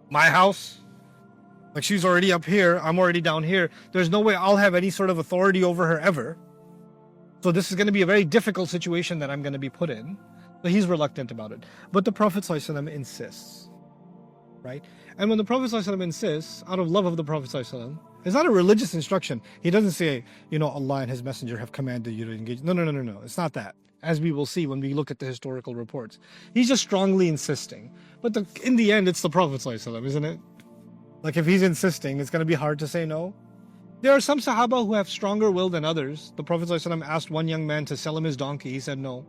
my house? Like, she's already up here, I'm already down here. There's no way I'll have any sort of authority over her ever. So this is going to be a very difficult situation that I'm going to be put in. So he's reluctant about it. But the Prophet ﷺ insists, right? And when the Prophet ﷺ insists, out of love of the Prophet ﷺ, it's not a religious instruction. He doesn't say, Allah and His Messenger have commanded you to engage. No. It's not that. As we will see when we look at the historical reports. He's just strongly insisting. But in the end, it's the Prophet ﷺ, isn't it? Like, if he's insisting, it's going to be hard to say no. There are some Sahaba who have stronger will than others. The Prophet ﷺ asked one young man to sell him his donkey. He said no.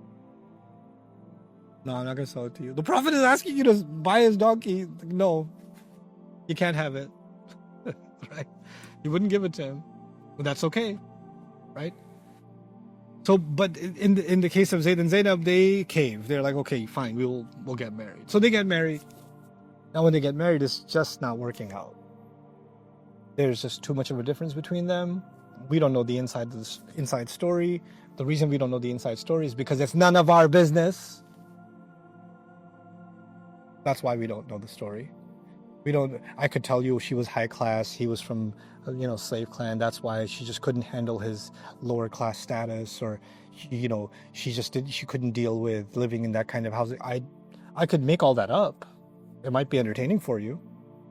No, I'm not going to sell it to you. The Prophet is asking you to buy his donkey. No, you can't have it. Right? You wouldn't give it to him. But that's okay. Right? So, but in the case of Zayd and Zaynab, they cave. They're like, okay, fine, we'll get married. So they get married. Now when they get married, it's just not working out. There's just too much of a difference between them. We don't know the inside story. The reason we don't know the inside story is because it's none of our business. That's why we don't know the story. I could tell you she was high class, he was from, slave clan. That's why she just couldn't handle his lower class status, or, she couldn't deal with living in that kind of housing. I could make all that up. It might be entertaining for you.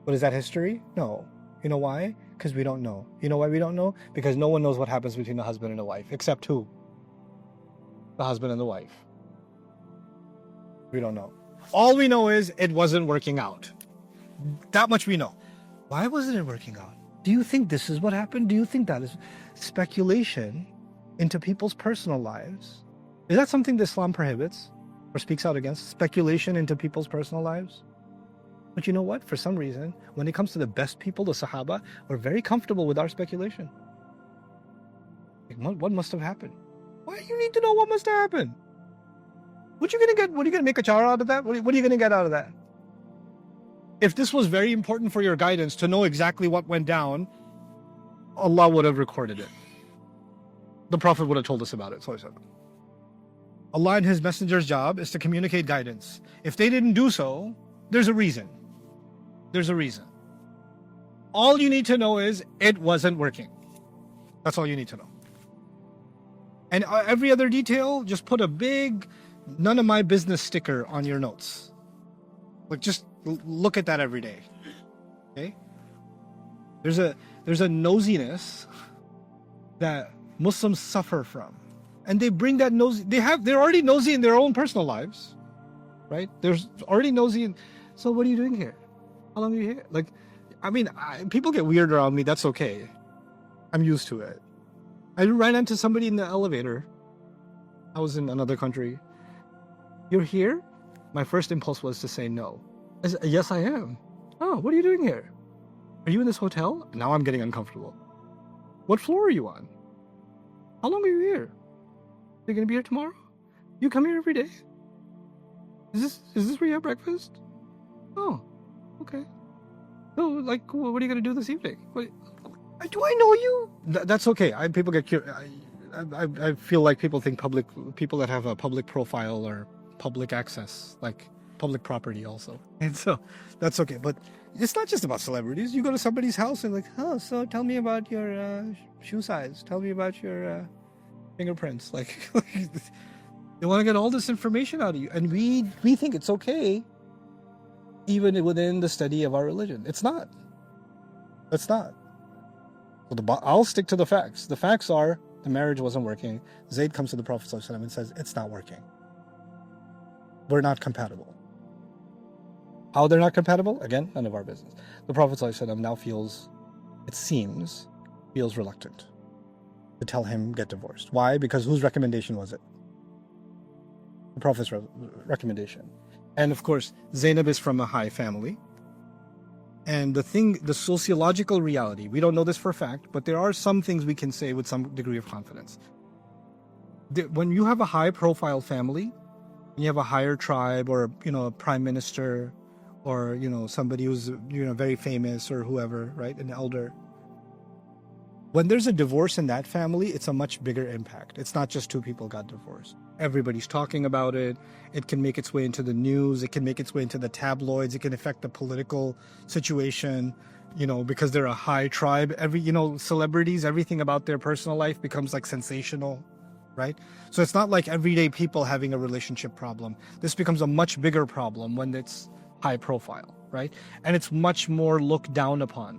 But is that history? No. You know why? Because we don't know. You know why we don't know? Because no one knows what happens between a husband and a wife. Except who? The husband and the wife. We don't know. All we know is it wasn't working out. That much we know. Why wasn't it working out? Do you think this is what happened? Do you think that is speculation into people's personal lives? Is that something that Islam prohibits or speaks out against? Speculation into people's personal lives? But you know what? For some reason, when it comes to the best people, the Sahaba, we're very comfortable with our speculation. Like, what must have happened? Why do you need to know what must have happened? What are you gonna get? What are you gonna make a chara out of that? What are you gonna get out of that? If this was very important for your guidance to know exactly what went down, Allah would have recorded it. The Prophet would have told us about it. Allah and His Messenger's job is to communicate guidance. If they didn't do so, there's a reason. There's a reason. All you need to know is it wasn't working. That's all you need to know. And every other detail, just put a big none of my business sticker on your notes. Like, just look at that every day. Okay? There's a nosiness that Muslims suffer from. And they bring that nosy, they're already nosy in their own personal lives. Right? There's already nosy in, so what are you doing here? How long are you here? Like, I mean, people get weird around me, that's okay. I'm used to it. I ran into somebody in the elevator. I was in another country. You're here? My first impulse was to say no. I said, yes, I am. Oh, what are you doing here? Are you in this hotel? Now I'm getting uncomfortable. What floor are you on? How long are you here? Are you going to be here tomorrow? You come here every day? Is this where you have breakfast? Oh, okay. So, like, what are you going to do this evening? Do I know you? That's okay. People get curious. I feel like people think people that have a public profile or public access, like public property also. And so that's okay. But it's not just about celebrities. You go to somebody's house and like, oh, so tell me about your shoe size. Tell me about your fingerprints. Like, they want to get all this information out of you. And we think it's okay even within the study of our religion. It's not. It's not. So I'll stick to the facts. The facts are the marriage wasn't working. Zayd comes to the Prophet ﷺ and says, it's not working. We're not compatible. How they're not compatible? Again, none of our business. The Prophet ﷺ now feels reluctant to tell him get divorced. Why? Because whose recommendation was it? The Prophet's recommendation. And of course, Zaynab is from a high family. And the sociological reality, we don't know this for a fact, but there are some things we can say with some degree of confidence. When you have a high profile family, you have a higher tribe or, a prime minister or, somebody who's, very famous or whoever, right? An elder. When there's a divorce in that family, it's a much bigger impact. It's not just two people got divorced. Everybody's talking about it. It can make its way into the news. It can make its way into the tabloids. It can affect the political situation, because they're a high tribe. Celebrities, everything about their personal life becomes like sensational, right? So it's not like everyday people having a relationship problem. This becomes a much bigger problem when it's high profile, right? And it's much more looked down upon.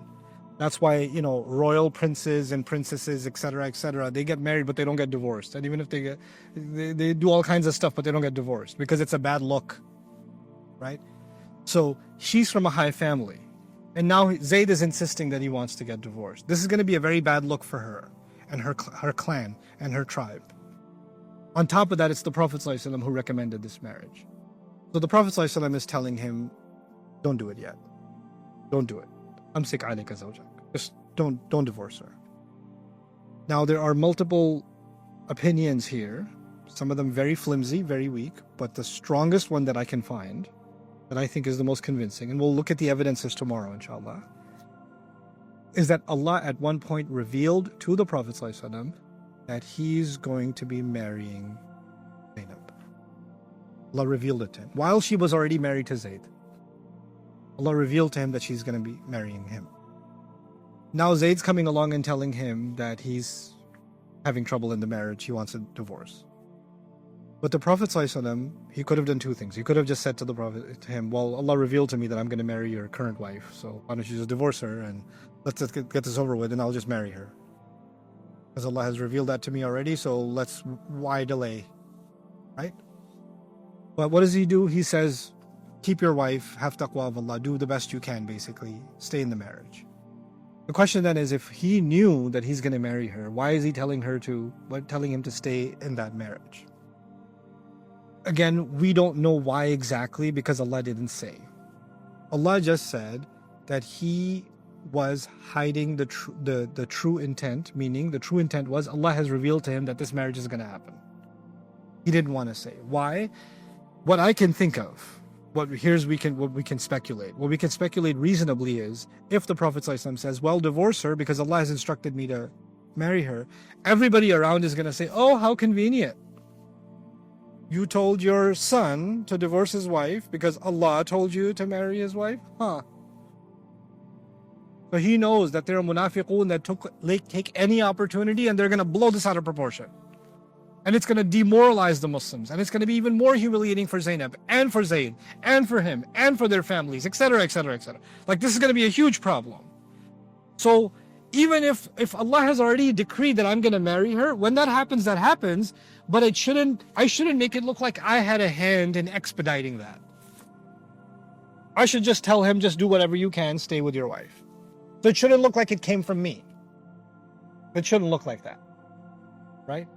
That's why, royal princes and princesses, etc., they get married, but they don't get divorced. And even if they do all kinds of stuff, but they don't get divorced because it's a bad look, right? So she's from a high family. And now Zayd is insisting that he wants to get divorced. This is going to be a very bad look for her and her clan and her tribe. On top of that, it's the Prophet ﷺ who recommended this marriage. So the Prophet ﷺ is telling him, don't do it yet. Don't do it. Amsik alayka zawjak. Just don't divorce her. Now there are multiple opinions here, some of them very flimsy, very weak, but the strongest one that I can find, that I think is the most convincing, and we'll look at the evidences tomorrow inshallah, is that Allah at one point revealed to the Prophet ﷺ that he's going to be marrying Zaynab. Allah revealed it to him while she was already married to Zayd. Allah revealed to him that she's going to be marrying him. Now Zayd's coming along and telling him that he's having trouble in the marriage, he wants a divorce. But the Prophet ﷺ, he could have done two things. He could have just said to him, well, Allah revealed to me that I'm going to marry your current wife, so why don't you just divorce her and let's just get this over with and I'll just marry her. Because Allah has revealed that to me already, so why delay, right? But what does he do? He says, keep your wife, have taqwa of Allah, do the best you can, basically, stay in the marriage. The question then is, if he knew that he's going to marry her, why is he telling him to stay in that marriage? Again, we don't know why exactly, because Allah didn't say. Allah just said that he was hiding the true intent, meaning the true intent was Allah has revealed to him that this marriage is going to happen. He didn't want to say. Why? What I can think of, what we can speculate. What we can speculate reasonably is, if the Prophet ﷺ says, well, divorce her because Allah has instructed me to marry her, everybody around is going to say, oh, how convenient. You told your son to divorce his wife because Allah told you to marry his wife? Huh. So he knows that there are munafiqun that take any opportunity and they're going to blow this out of proportion. And it's going to demoralize the Muslims. And it's going to be even more humiliating for Zaynab and for Zayd and for him and for their families, etc., etc., etc. Like, this is going to be a huge problem. So even if Allah has already decreed that I'm going to marry her, when that happens, that happens. But I shouldn't make it look like I had a hand in expediting that. I should just tell him, just do whatever you can, stay with your wife. So it shouldn't look like it came from me. It shouldn't look like that. Right?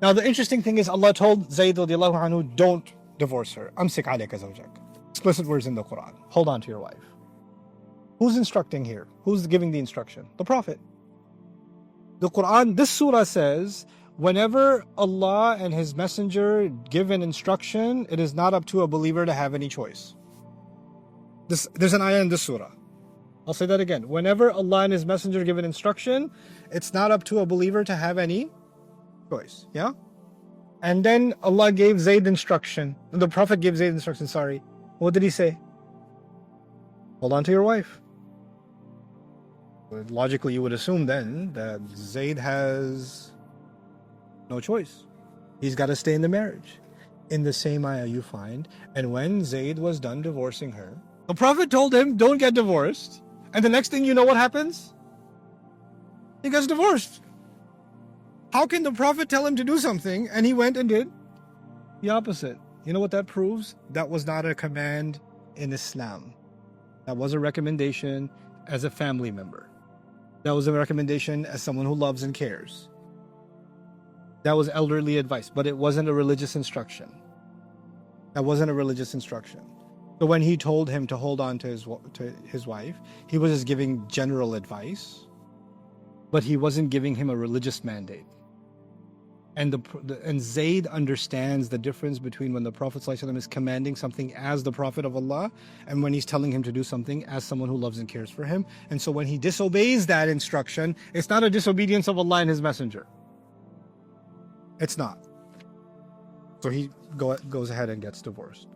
Now, the interesting thing is, Allah told Zayd radiallahu anhu, don't divorce her. Amsik alayka zawjak. Explicit words in the Quran. Hold on to your wife. Who's instructing here? Who's giving the instruction? The Prophet. The Quran, this surah says, whenever Allah and His Messenger give an instruction, it is not up to a believer to have any choice. There's an ayah in this surah. I'll say that again. Whenever Allah and His Messenger give an instruction, it's not up to a believer to have any choice. Yeah? And then Allah gave Zayd instruction. The Prophet gave Zayd instruction, sorry. What did he say? Hold on to your wife. Logically, you would assume then that Zayd has no choice. He's got to stay in the marriage. In the same ayah you find, and when Zayd was done divorcing her, the Prophet told him, don't get divorced. And the next thing you know, what happens? He gets divorced. How can the Prophet tell him to do something and he went and did the opposite? You know what that proves? That was not a command in Islam. That was a recommendation as a family member. That was a recommendation as someone who loves and cares. That was elderly advice, but it wasn't a religious instruction. That wasn't a religious instruction. So when he told him to hold on to his wife, he was just giving general advice, but he wasn't giving him a religious mandate. And Zayd understands the difference between when the Prophet ﷺ is commanding something as the Prophet of Allah and when he's telling him to do something as someone who loves and cares for him. And so when he disobeys that instruction, it's not a disobedience of Allah and His Messenger. It's not. So he goes ahead and gets divorced.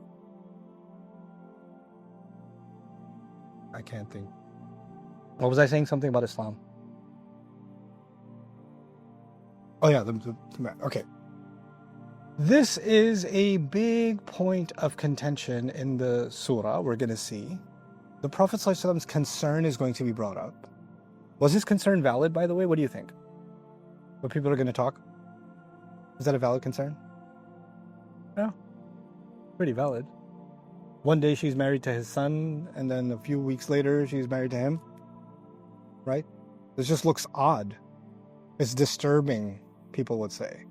I can't think. What was I saying? Something about Islam. Oh yeah, okay. This is a big point of contention in the surah. We're going to see. The Prophet ﷺ's concern is going to be brought up. Was his concern valid, by the way? What do you think? What people are going to talk? Is that a valid concern? Yeah, pretty valid. One day she's married to his son, and then a few weeks later she's married to him. Right? This just looks odd. It's disturbing, people would say.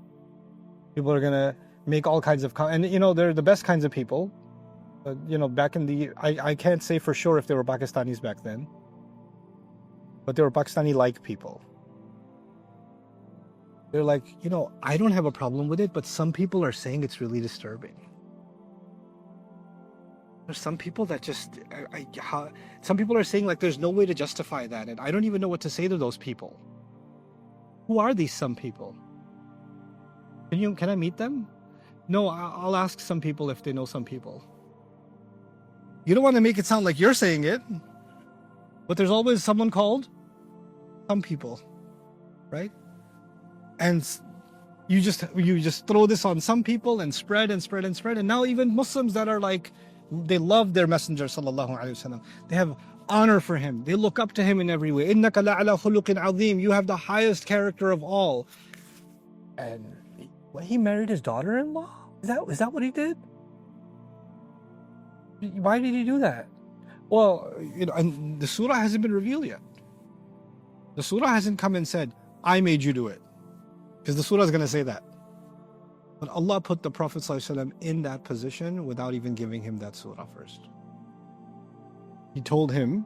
People are going to make all kinds of... And, you know, they're the best kinds of people. You know, back in the... I can't say for sure if they were Pakistanis back then. But they were Pakistani-like people. They're like, you know, I don't have a problem with it, but some people are saying it's really disturbing. There's some people that just... some people are saying, like, there's no way to justify that. And I don't even know what to say to those people. Who are these some people? Can I meet them? No, I'll ask some people if they know some people. You don't want to make it sound like you're saying it, but there's always someone called some people, right? And you just throw this on some people and spread and spread and spread. And now even Muslims that are like, they love their Messenger sallallahu alaihi wasallam. They have honor for him. They look up to him in every way. إِنَّكَ لَعَلَى خُلُقٍ عَظِيمٍ. You have the highest character of all. And what, he married his daughter-in-law? Is that what he did? Why did he do that? Well, you know, and the surah hasn't been revealed yet. The surah hasn't come and said, I made you do it. Because the surah is going to say that. But Allah put the Prophet ﷺ in that position without even giving him that surah first. He told him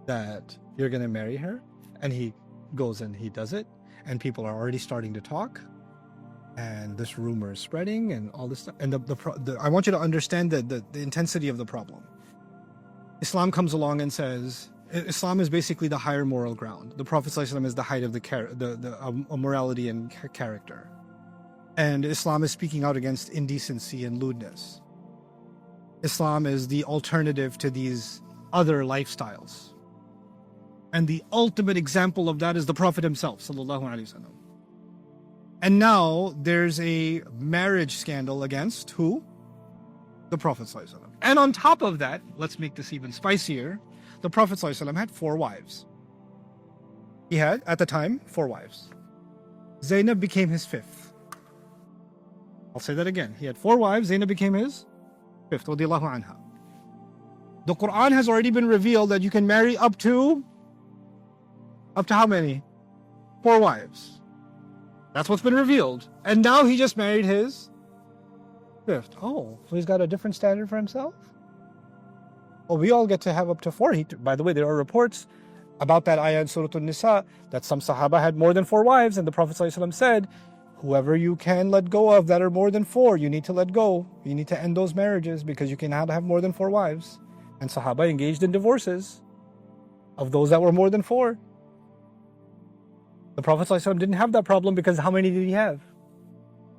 that you're going to marry her, and he goes and he does it, and people are already starting to talk, and this rumor is spreading and all this stuff. And I want you to understand the intensity of the problem. Islam comes along and says, Islam is basically the higher moral ground. The Prophet ﷺ is the height of the morality and character. And Islam is speaking out against indecency and lewdness. Islam is the alternative to these other lifestyles. And the ultimate example of that is the Prophet himself, sallallahu alaihi wasallam. And now there's a marriage scandal against who? The Prophet sallallahu alaihi wasallam. And on top of that, let's make this even spicier, the Prophet sallallahu alaihi wasallam had 4 wives. He had, at the time, 4 wives. Zaynab became his 5th. I'll say that again. He had 4 wives, Zaynab became his 5th, radiyallahu anha. The Quran has already been revealed that you can marry up to how many? 4 wives. That's what's been revealed. And now he just married his 5th. Oh, so he's got a different standard for himself? Well, we all get to have up to 4. By the way, there are reports about that ayah in Surah An-Nisa that some Sahaba had more than 4 wives, and the Prophet ﷺ said, whoever you can let go of that are more than 4, you need to let go. You need to end those marriages because you cannot have more than 4 wives. And Sahaba engaged in divorces of those that were more than 4. The Prophet ﷺ didn't have that problem because how many did he have?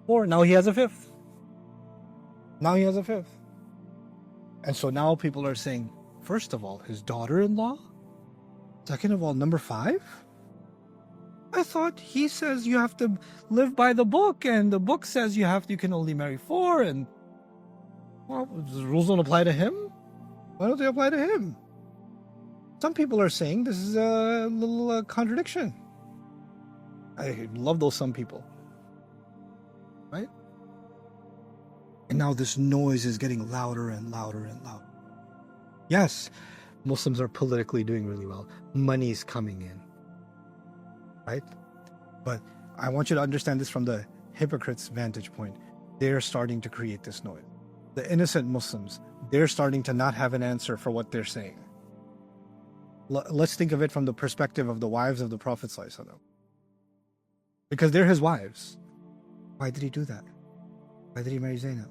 4. Now he has a 5th. Now he has a 5th. And so now people are saying, first of all, his daughter-in-law? Second of all, number 5? I thought he says you have to live by the book, and the book says you can only marry 4, and well, the rules don't apply to him? Why don't they apply to him? Some people are saying this is a little contradiction. I love those some people. Right? And now this noise is getting louder and louder and louder. Yes, Muslims are politically doing really well. Money's coming in. Right? But I want you to understand this from the hypocrites' vantage point. They're starting to create this noise. The innocent Muslims, they're starting to not have an answer for what they're saying. Let's think of it from the perspective of the wives of the Prophet ﷺ. Because they're his wives. Why did he do that? Why did he marry Zaynab?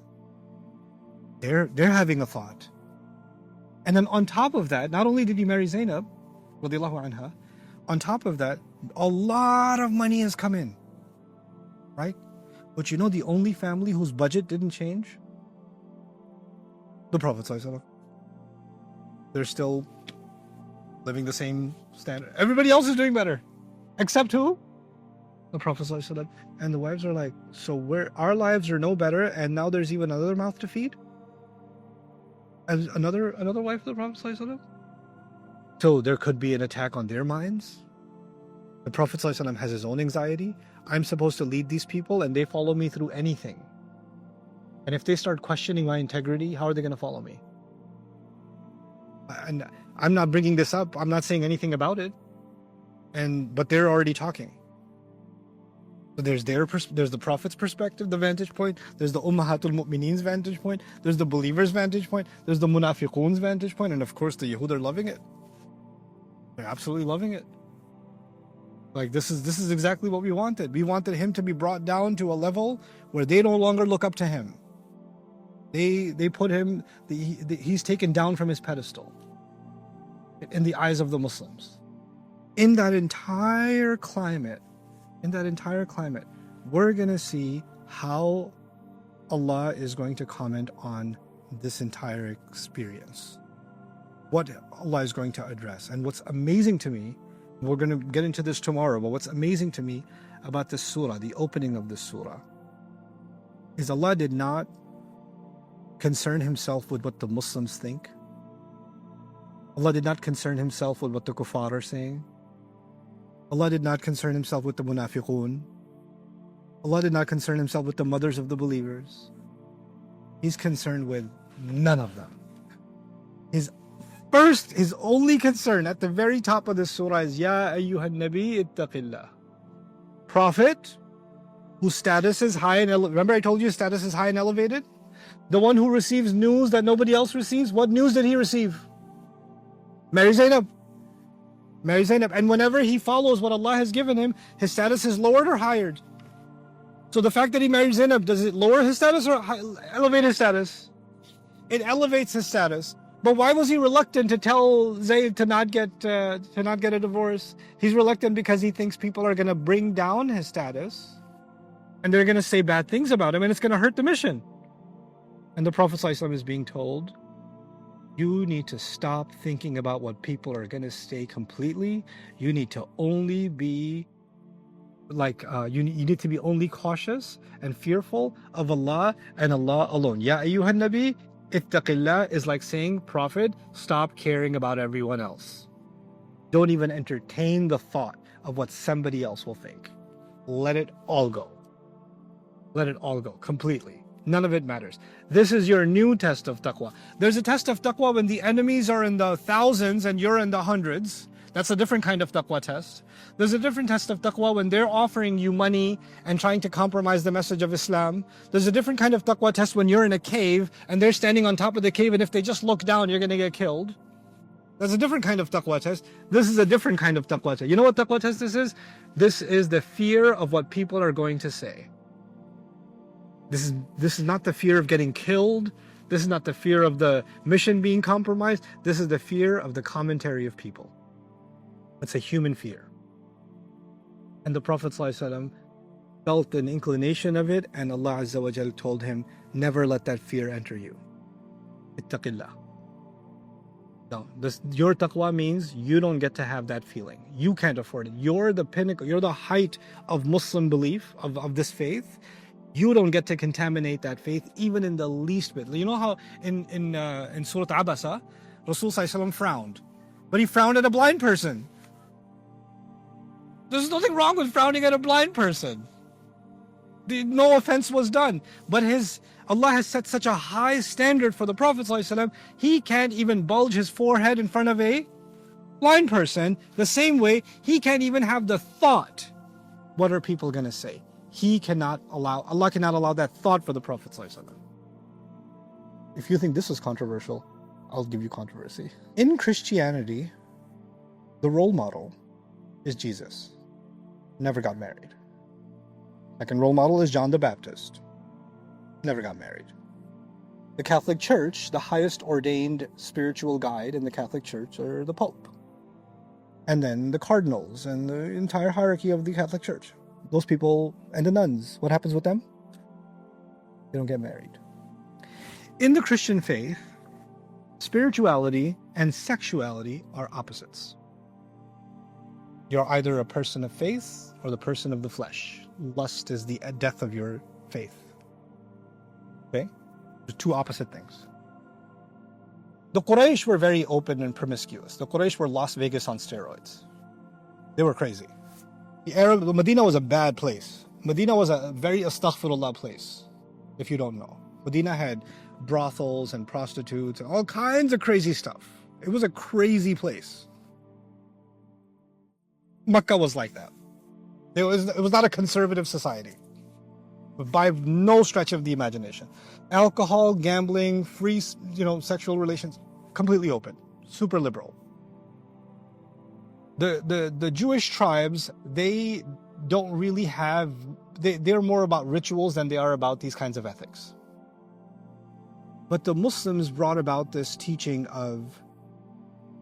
They're having a thought. And then on top of that, not only did he marry Zaynab, radiyallahu anha, on top of that, a lot of money has come in. Right? But you know the only family whose budget didn't change? The Prophet ﷺ. They're still living the same standard. Everybody else is doing better. Except who? The Prophet ﷺ. And the wives are like, so our lives are no better, and now there's even another mouth to feed? As another wife of the Prophet ﷺ? So there could be an attack on their minds? The Prophet ﷺ has his own anxiety. I'm supposed to lead these people, and they follow me through anything. And if they start questioning my integrity, how are they going to follow me? And I'm not bringing this up. I'm not saying anything about it. But they're already talking. So there's the Prophet's perspective, the vantage point. There's the Ummahatul Mu'mineen's vantage point. There's the believers' vantage point. There's the Munafiqun's vantage point. And of course, the Yahud are loving it. They're absolutely loving it. Like this is exactly what we wanted. We wanted him to be brought down to a level where they no longer look up to him. They put him, he's taken down from his pedestal in the eyes of the Muslims. In that entire climate, we're going to see how Allah is going to comment on this entire experience. What Allah is going to address. And what's amazing to me, we're going to get into this tomorrow, but what's amazing to me about this surah, the opening of this surah, is Allah did not concern himself with what the Muslims think. Allah did not concern himself with what the kuffar are saying. Allah did not concern himself with the munafiqun. Allah did not concern himself with the mothers of the believers. He's concerned with none of them. His First, his only concern at the very top of this surah is Ya ayyuhan nabi ittaqillah. Prophet, whose status is high and elevated. Remember I told you his status is high and elevated? The one who receives news that nobody else receives. What news did he receive? Marry Zaynab. Marry Zaynab. And whenever he follows what Allah has given him, his status is lowered or higher. So the fact that he married Zaynab, does it lower his status or elevate his status? It elevates his status. But why was he reluctant to tell Zayd to not get a divorce? He's reluctant because he thinks people are going to bring down his status, and they're going to say bad things about him, and it's going to hurt the mission. And the Prophet ﷺ is being told, you need to stop thinking about what people are going to say completely. You need to only be you need to be only cautious and fearful of Allah and Allah alone. Ya ayyuhan nabi ittaqillah is like saying, Prophet, stop caring about everyone else. Don't even entertain the thought of what somebody else will think. Let it all go. Let it all go completely. None of it matters. This is your new test of taqwa. There's a test of taqwa when the enemies are in the thousands and you're in the hundreds. That's a different kind of taqwa test. There's a different test of taqwa when they're offering you money and trying to compromise the message of Islam. There's a different kind of taqwa test when you're in a cave and they're standing on top of the cave, and if they just look down, you're going to get killed. That's a different kind of taqwa test. This is a different kind of taqwa test. You know what taqwa test this is? This is the fear of what people are going to say. This is not the fear of getting killed. This is not the fear of the mission being compromised. This is the fear of the commentary of people. It's a human fear. And the Prophet ﷺ felt an inclination of it, and Allah Azza wa Jal told him, never let that fear enter you. Ittaqillah. No, your taqwa means you don't get to have that feeling. You can't afford it. You're the pinnacle, you're the height of Muslim belief, of this faith. You don't get to contaminate that faith even in the least bit. You know how in Surah Abasa, Rasul ﷺ frowned, but he frowned at a blind person. There's nothing wrong with frowning at a blind person. No offense was done. But Allah has set such a high standard for the Prophet ﷺ, he can't even bulge his forehead in front of a blind person. The same way, he can't even have the thought, what are people going to say? Allah cannot allow that thought for the Prophet ﷺ. If you think this is controversial, I'll give you controversy. In Christianity, the role model is Jesus. Never got married. Second role model is John the Baptist. Never got married. The Catholic Church, the highest ordained spiritual guide in the Catholic Church are the Pope. And then the cardinals and the entire hierarchy of the Catholic Church. Those people and the nuns, what happens with them? They don't get married. In the Christian faith, spirituality and sexuality are opposites. You're either a person of faith or the person of the flesh. Lust is the death of your faith. Okay? They're two opposite things. The Quraysh were very open and promiscuous. The Quraysh were Las Vegas on steroids. They were crazy. Medina was a bad place. Medina was a very astaghfirullah place, if you don't know. Medina had brothels and prostitutes and all kinds of crazy stuff. It was a crazy place. Makkah was like that. It was not a conservative society, by no stretch of the imagination. Alcohol, gambling, free, sexual relations, completely open, super liberal. The Jewish tribes, they don't really have, they're more about rituals than they are about these kinds of ethics. But the Muslims brought about this teaching of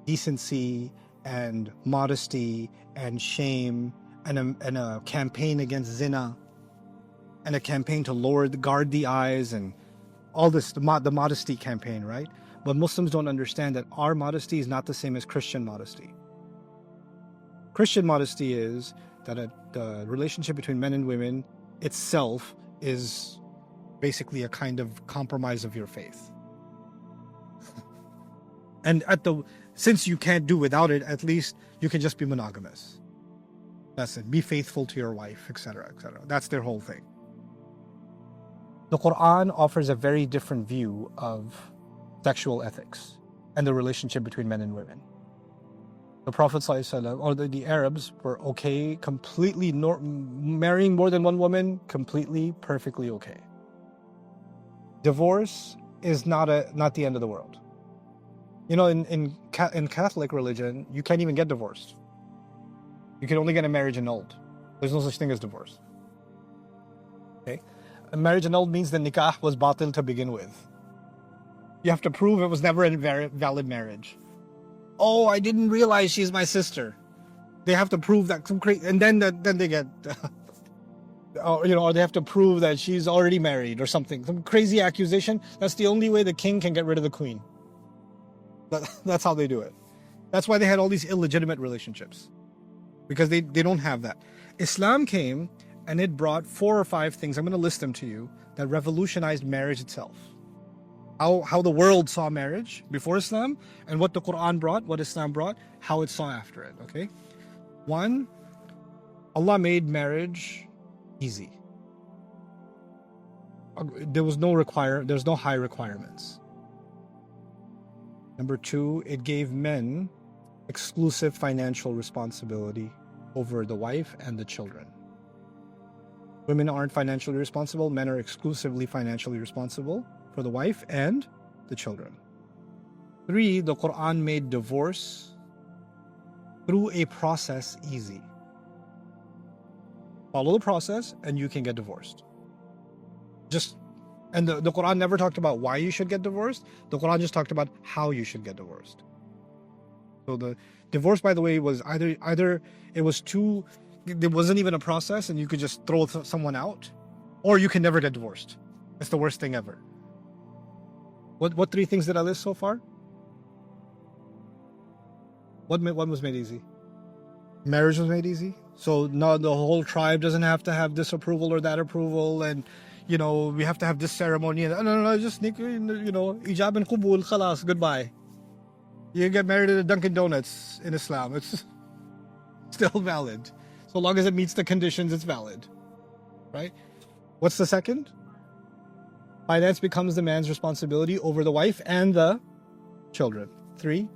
decency and modesty and shame and a campaign against zina and a campaign to guard the eyes and all this, the modesty campaign, right? But Muslims don't understand that our modesty is not the same as Christian modesty. Christian modesty is that the relationship between men and women itself is basically a kind of compromise of your faith. And since you can't do without it, at least you can just be monogamous. That's it. Be faithful to your wife, etc., etc. That's their whole thing. The Quran offers a very different view of sexual ethics. and the relationship between men and women. The Prophet ﷺ, or the Arabs were okay, completely marrying more than one woman, completely, perfectly okay. Divorce is not the end of the world. You know, in Catholic religion, you can't even get divorced. You can only get a marriage annulled. There's no such thing as divorce. Okay? A marriage annulled means the nikah was batil to begin with. You have to prove it was never a valid marriage. Oh, I didn't realize she's my sister. They have to prove that some crazy, and then they get, or they have to prove that she's already married or something. Some crazy accusation. That's the only way the king can get rid of the queen. That's how they do it. That's why they had all these illegitimate relationships, because they don't have that. Islam came and it brought 4 or 5 things. I'm going to list them to you that revolutionized marriage itself. How the world saw marriage before Islam, and what the Quran brought, what Islam brought, how it saw after it. Okay, 1, Allah made marriage easy. There's no high requirements. Number 2, it gave men exclusive financial responsibility over the wife and the children. Women aren't financially responsible, men are exclusively financially responsible for the wife and the children. 3, the Quran made divorce through a process easy. Follow the process and you can get divorced. And the Quran never talked about why you should get divorced. The Quran just talked about how you should get divorced. So the divorce, by the way, was either it wasn't even a process and you could just throw someone out, or you can never get divorced. It's the worst thing ever. What 3 things did I list so far? What was made easy? Marriage was made easy. So now the whole tribe doesn't have to have this approval or that approval, and we have to have this ceremony. No, just ijab and qubul, khalas, goodbye. You get married at a Dunkin' Donuts in Islam. It's still valid. So long as it meets the conditions, it's valid. Right? What's the second? Finance becomes the man's responsibility over the wife and the children. 3,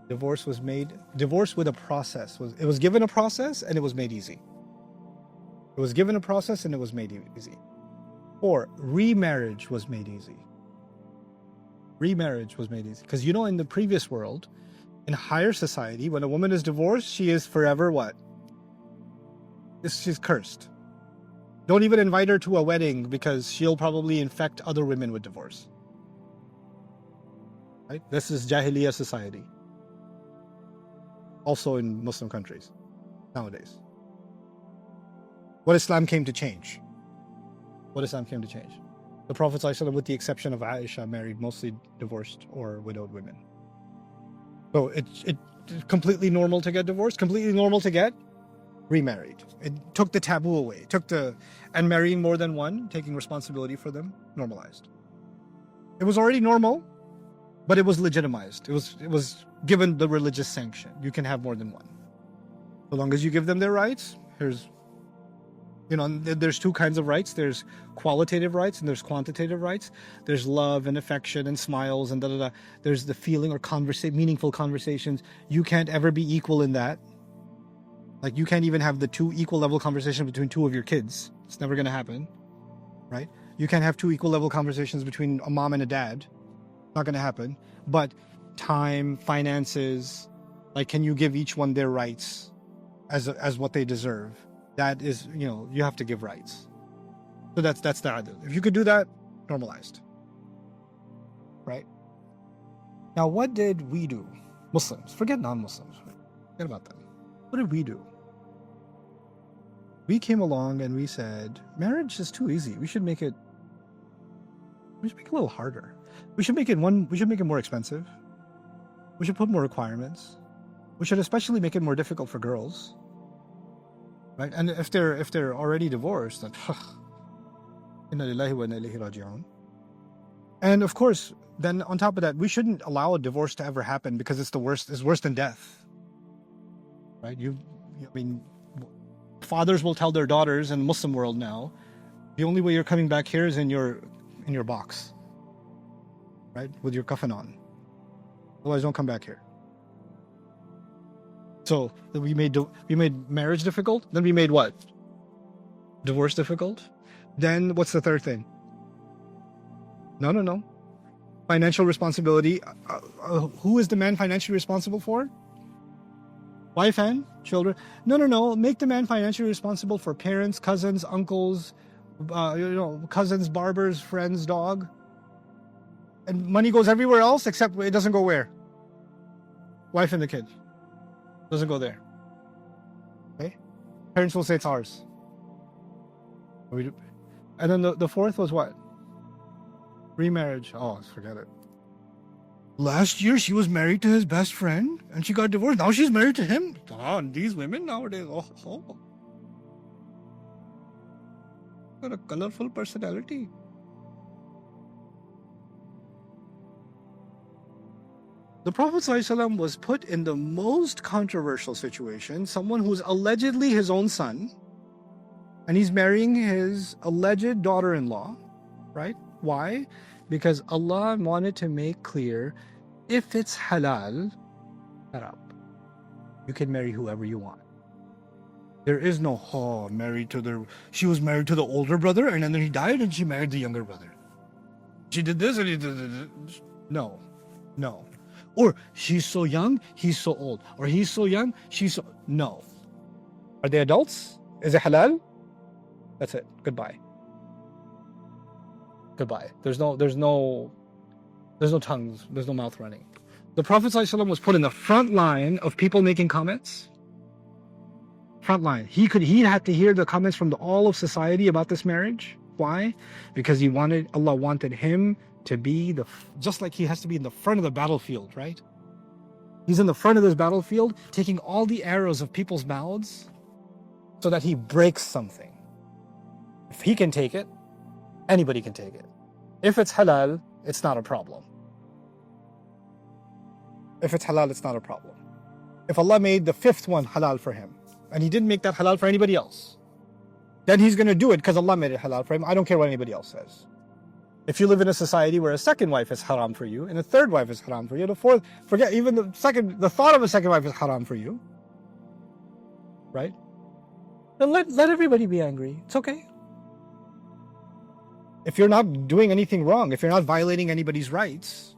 divorce with a process. It was given a process and it was made easy. It was given a process and it was made easy. 4, remarriage was made easy. Remarriage was made easy. Because in the previous world, in higher society, when a woman is divorced, she is forever what? She's cursed. Don't even invite her to a wedding because she'll probably infect other women with divorce. Right? This is Jahiliyyah society. Also in Muslim countries nowadays. What Islam came to change. The Prophet ﷺ, with the exception of Aisha, married mostly divorced or widowed women. So it's completely normal to get divorced, completely normal to get remarried. It took the taboo away. And marrying more than one, taking responsibility for them, normalized. It was already normal, but it was legitimized. It was given the religious sanction. You can have more than one. So long as you give them their rights, there's 2 kinds of rights. There's qualitative rights and there's quantitative rights. There's love and affection and smiles and da-da-da. There's the feeling or meaningful conversations. You can't ever be equal in that. Like, you can't even have the 2 equal level conversations between 2 of your kids. It's never going to happen, right? You can't have 2 equal level conversations between a mom and a dad. Not going to happen. But time, finances, like, can you give each one their rights as what they deserve? That is, you have to give rights. So that's the adl. If you could do that, normalized. Right? Now, what did we do? Muslims, forget non-Muslims. Forget about them. What did we do? We came along and we said, marriage is too easy. We should make it a little harder. We should make it more expensive. We should put more requirements. We should especially make it more difficult for girls. Right? And if they're already divorced, then inna lillahi wa inna ilayhi raji'un. And of course, then on top of that, we shouldn't allow a divorce to ever happen because it's worse than death. Right? Fathers will tell their daughters in the Muslim world now, the only way you're coming back here is in your box. right? With your kafan on. Otherwise, don't come back here. So we made marriage difficult. Then we made what? Divorce difficult. Then what's the third thing? No. Financial responsibility. Who is the man financially responsible for? Wife and children. No. Make the man financially responsible for parents, cousins, uncles, cousins, barbers, friends, dog. And money goes everywhere else except it doesn't go where? Wife and the kid. Doesn't go there. Okay? Parents will say it's ours. And then the fourth was what? Remarriage. Oh, forget it. Last year she was married to his best friend and she got divorced. Now she's married to him. Oh, these women nowadays. Oh. Got a colorful personality. The Prophet ﷺ was put in the most controversial situation. Someone who's allegedly his own son, and he's marrying his alleged daughter-in-law, right? Why? Because Allah wanted to make clear, if it's halal, haram, you can marry whoever you want. There is no, she was married to the older brother, and then he died, and she married the younger brother. She did this, and he did this. No. Or she's so young, he's so old. Or he's so young, she's so... No. Are they adults? Is it halal? That's it. Goodbye. There's no tongues. There's no mouth running. The Prophet ﷺ was put in the front line of people making comments. Front line. He'd have to hear the comments from all of society about this marriage. Why? Because Allah wanted him to be just like he has to be in the front of the battlefield, right? He's in the front of this battlefield, taking all the arrows of people's mouths so that he breaks something. If he can take it, anybody can take it. If it's halal, it's not a problem. If it's halal, it's not a problem. If Allah made the fifth one halal for him, and he didn't make that halal for anybody else, then he's going to do it because Allah made it halal for him. I don't care what anybody else says. If you live in a society where a second wife is haram for you, and a third wife is haram for you, the fourth, forget even the thought of a second wife is haram for you, right? Then let everybody be angry. It's okay. If you're not doing anything wrong, if you're not violating anybody's rights,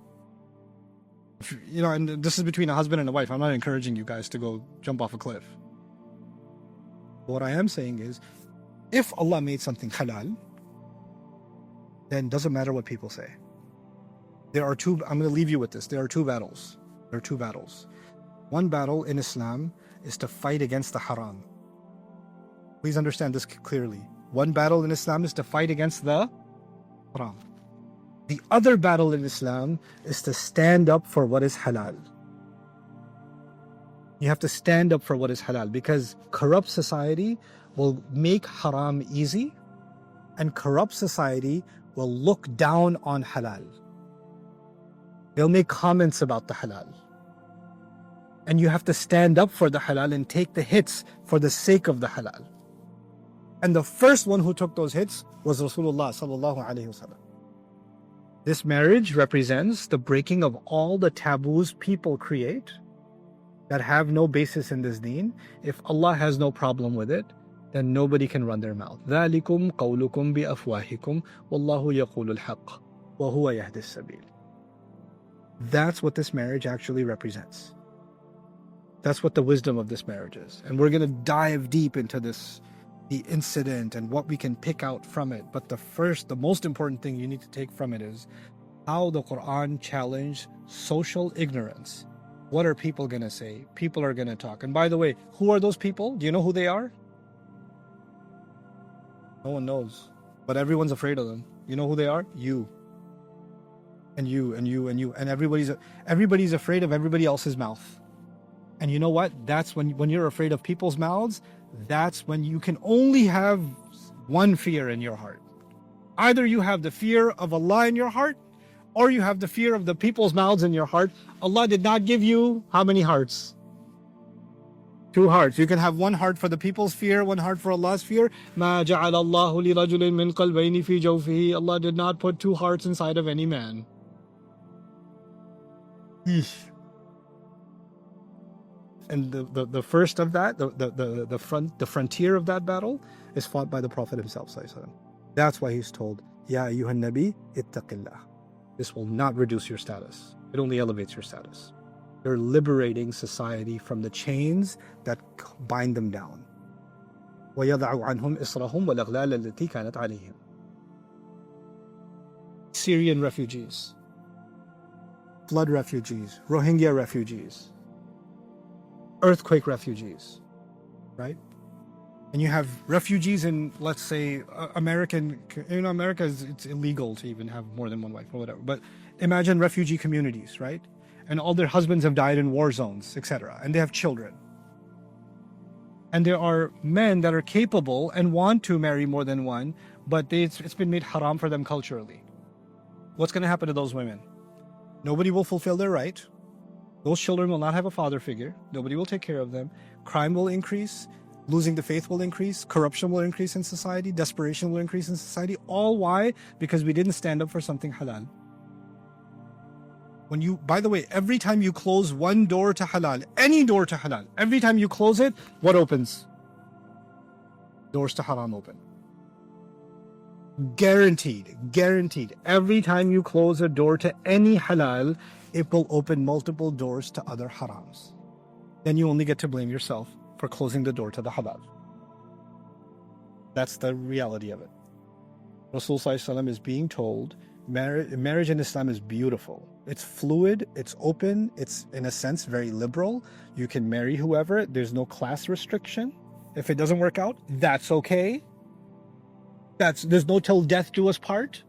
and this is between a husband and a wife. I'm not encouraging you guys to go jump off a cliff. But what I am saying is, if Allah made something halal, then it doesn't matter what people say. I'm going to leave you with this. There are two battles. One battle in Islam is to fight against the haram. Please understand this clearly. One battle in Islam is to fight against the haram. The other battle in Islam is to stand up for what is halal. You have to stand up for what is halal, because corrupt society will make haram easy, and corrupt society will look down on halal. They'll make comments about the halal. And you have to stand up for the halal and take the hits for the sake of the halal. And the first one who took those hits was Rasulullah sallallahu alaihi wasallam. This marriage represents the breaking of all the taboos people create that have no basis in this deen. If Allah has no problem with it, then nobody can run their mouth. ذَلِكُمْ قَوْلُكُمْ بِأَفْوَاهِكُمْ وَاللَّهُ يَقُولُ الْحَقِّ وَهُوَ يَهْدِي السَّبِيلِ. That's what this marriage actually represents. That's what the wisdom of this marriage is. And we're going to dive deep into the incident and what we can pick out from it. But the most important thing you need to take from it is how the Quran challenged social ignorance. What are people going to say? People are going to talk. And by the way, who are those people? Do you know who they are? No one knows. But everyone's afraid of them. You know who they are? You. And you, and you, and you. And everybody's afraid of everybody else's mouth. And you know what? That's when you're afraid of people's mouths, that's when you can only have one fear in your heart. Either you have the fear of Allah in your heart, or you have the fear of the people's mouths in your heart. Allah did not give you how many hearts? 2 hearts. You can have one heart for the people's fear, one heart for Allah's fear. مَا جَعَلَ اللَّهُ لِرَجُلٍ مِّن قَلْبَيْنِ فِي جَوْفِهِ. Allah did not put 2 hearts inside of any man. Yeesh. And the first of that, the frontier of that battle is fought by the Prophet himself. That's why he's told, Ya ayyuhan nabi ittaqillah. This will not reduce your status. It only elevates your status. You're liberating society from the chains that bind them down. وَيَضَعُ عَنْهُمْ إِصْرَهُمْ وَالْأَغْلَالَ الَّتِي كَانَتْ عَلَيْهِمْ. Syrian refugees, flood refugees, Rohingya refugees, earthquake refugees, right? And you have refugees in, let's say, America, it's illegal to even have more than one wife or whatever. But imagine refugee communities, right? And all their husbands have died in war zones, etc. And they have children. And there are men that are capable and want to marry more than one, but it's been made haram for them culturally. What's going to happen to those women? Nobody will fulfill their right. Those children will not have a father figure. Nobody will take care of them. Crime will increase. Losing the faith will increase. Corruption will increase in society. Desperation will increase in society. All why? Because we didn't stand up for something halal. By the way, every time you close one door to halal, any door to halal, every time you close it, what opens? Doors to haram open. Guaranteed. Every time you close a door to any halal, it will open multiple doors to other harams. Then you only get to blame yourself for closing the door to the halal. That's the reality of it. Rasulullah is being told, marriage in Islam is beautiful. It's fluid, it's open, it's in a sense very liberal. You can marry whoever, there's no class restriction. If it doesn't work out, that's okay. There's no till death do us part.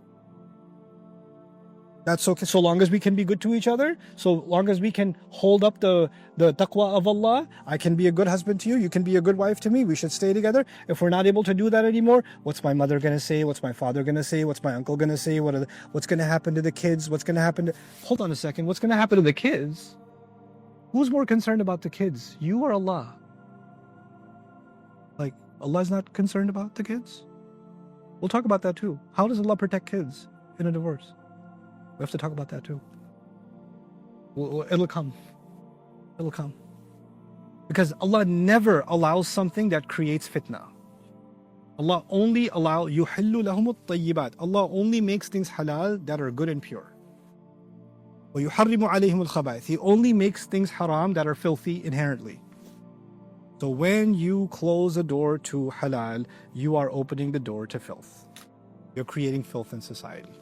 That's okay, so long as we can be good to each other, so long as we can hold up the taqwa of Allah. I can be a good husband to you, you can be a good wife to me, we should stay together. If we're not able to do that anymore, what's my mother going to say? What's my father going to say? What's my uncle going to say? What's going to happen to the kids? What's going to happen to... Hold on a second, what's going to happen to the kids? Who's more concerned about the kids, you or Allah? Like, Allah's not concerned about the kids? We'll talk about that too. How does Allah protect kids in a divorce? We have to talk about that too. It'll come. Because Allah never allows something that creates fitna. Allah only يُحِلُّ لَهُمُ الطَّيِّبَاتِ. Allah only makes things halal that are good and pure. وَيُحَرِّمُ عَلَيْهِمُ الْخَبَائِثِ. He only makes things haram that are filthy inherently. So when you close a door to halal, you are opening the door to filth. You're creating filth in society.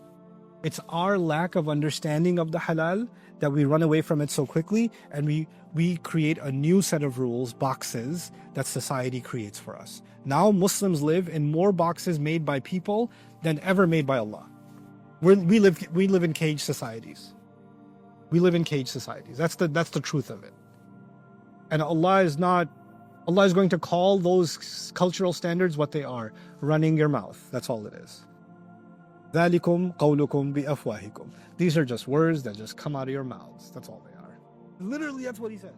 It's our lack of understanding of the halal that we run away from it so quickly, and we create a new set of rules, boxes, that society creates for us. Now Muslims live in more boxes made by people than ever made by Allah. We live in cage societies. We live in cage societies. That's the truth of it. And Allah is going to call those cultural standards what they are, running your mouth. That's all it is. ذَلِكُمْ قَوْلُكُمْ بِأَفْوَاهِكُمْ. These are just words that just come out of your mouths. That's all they are. Literally, that's what he says.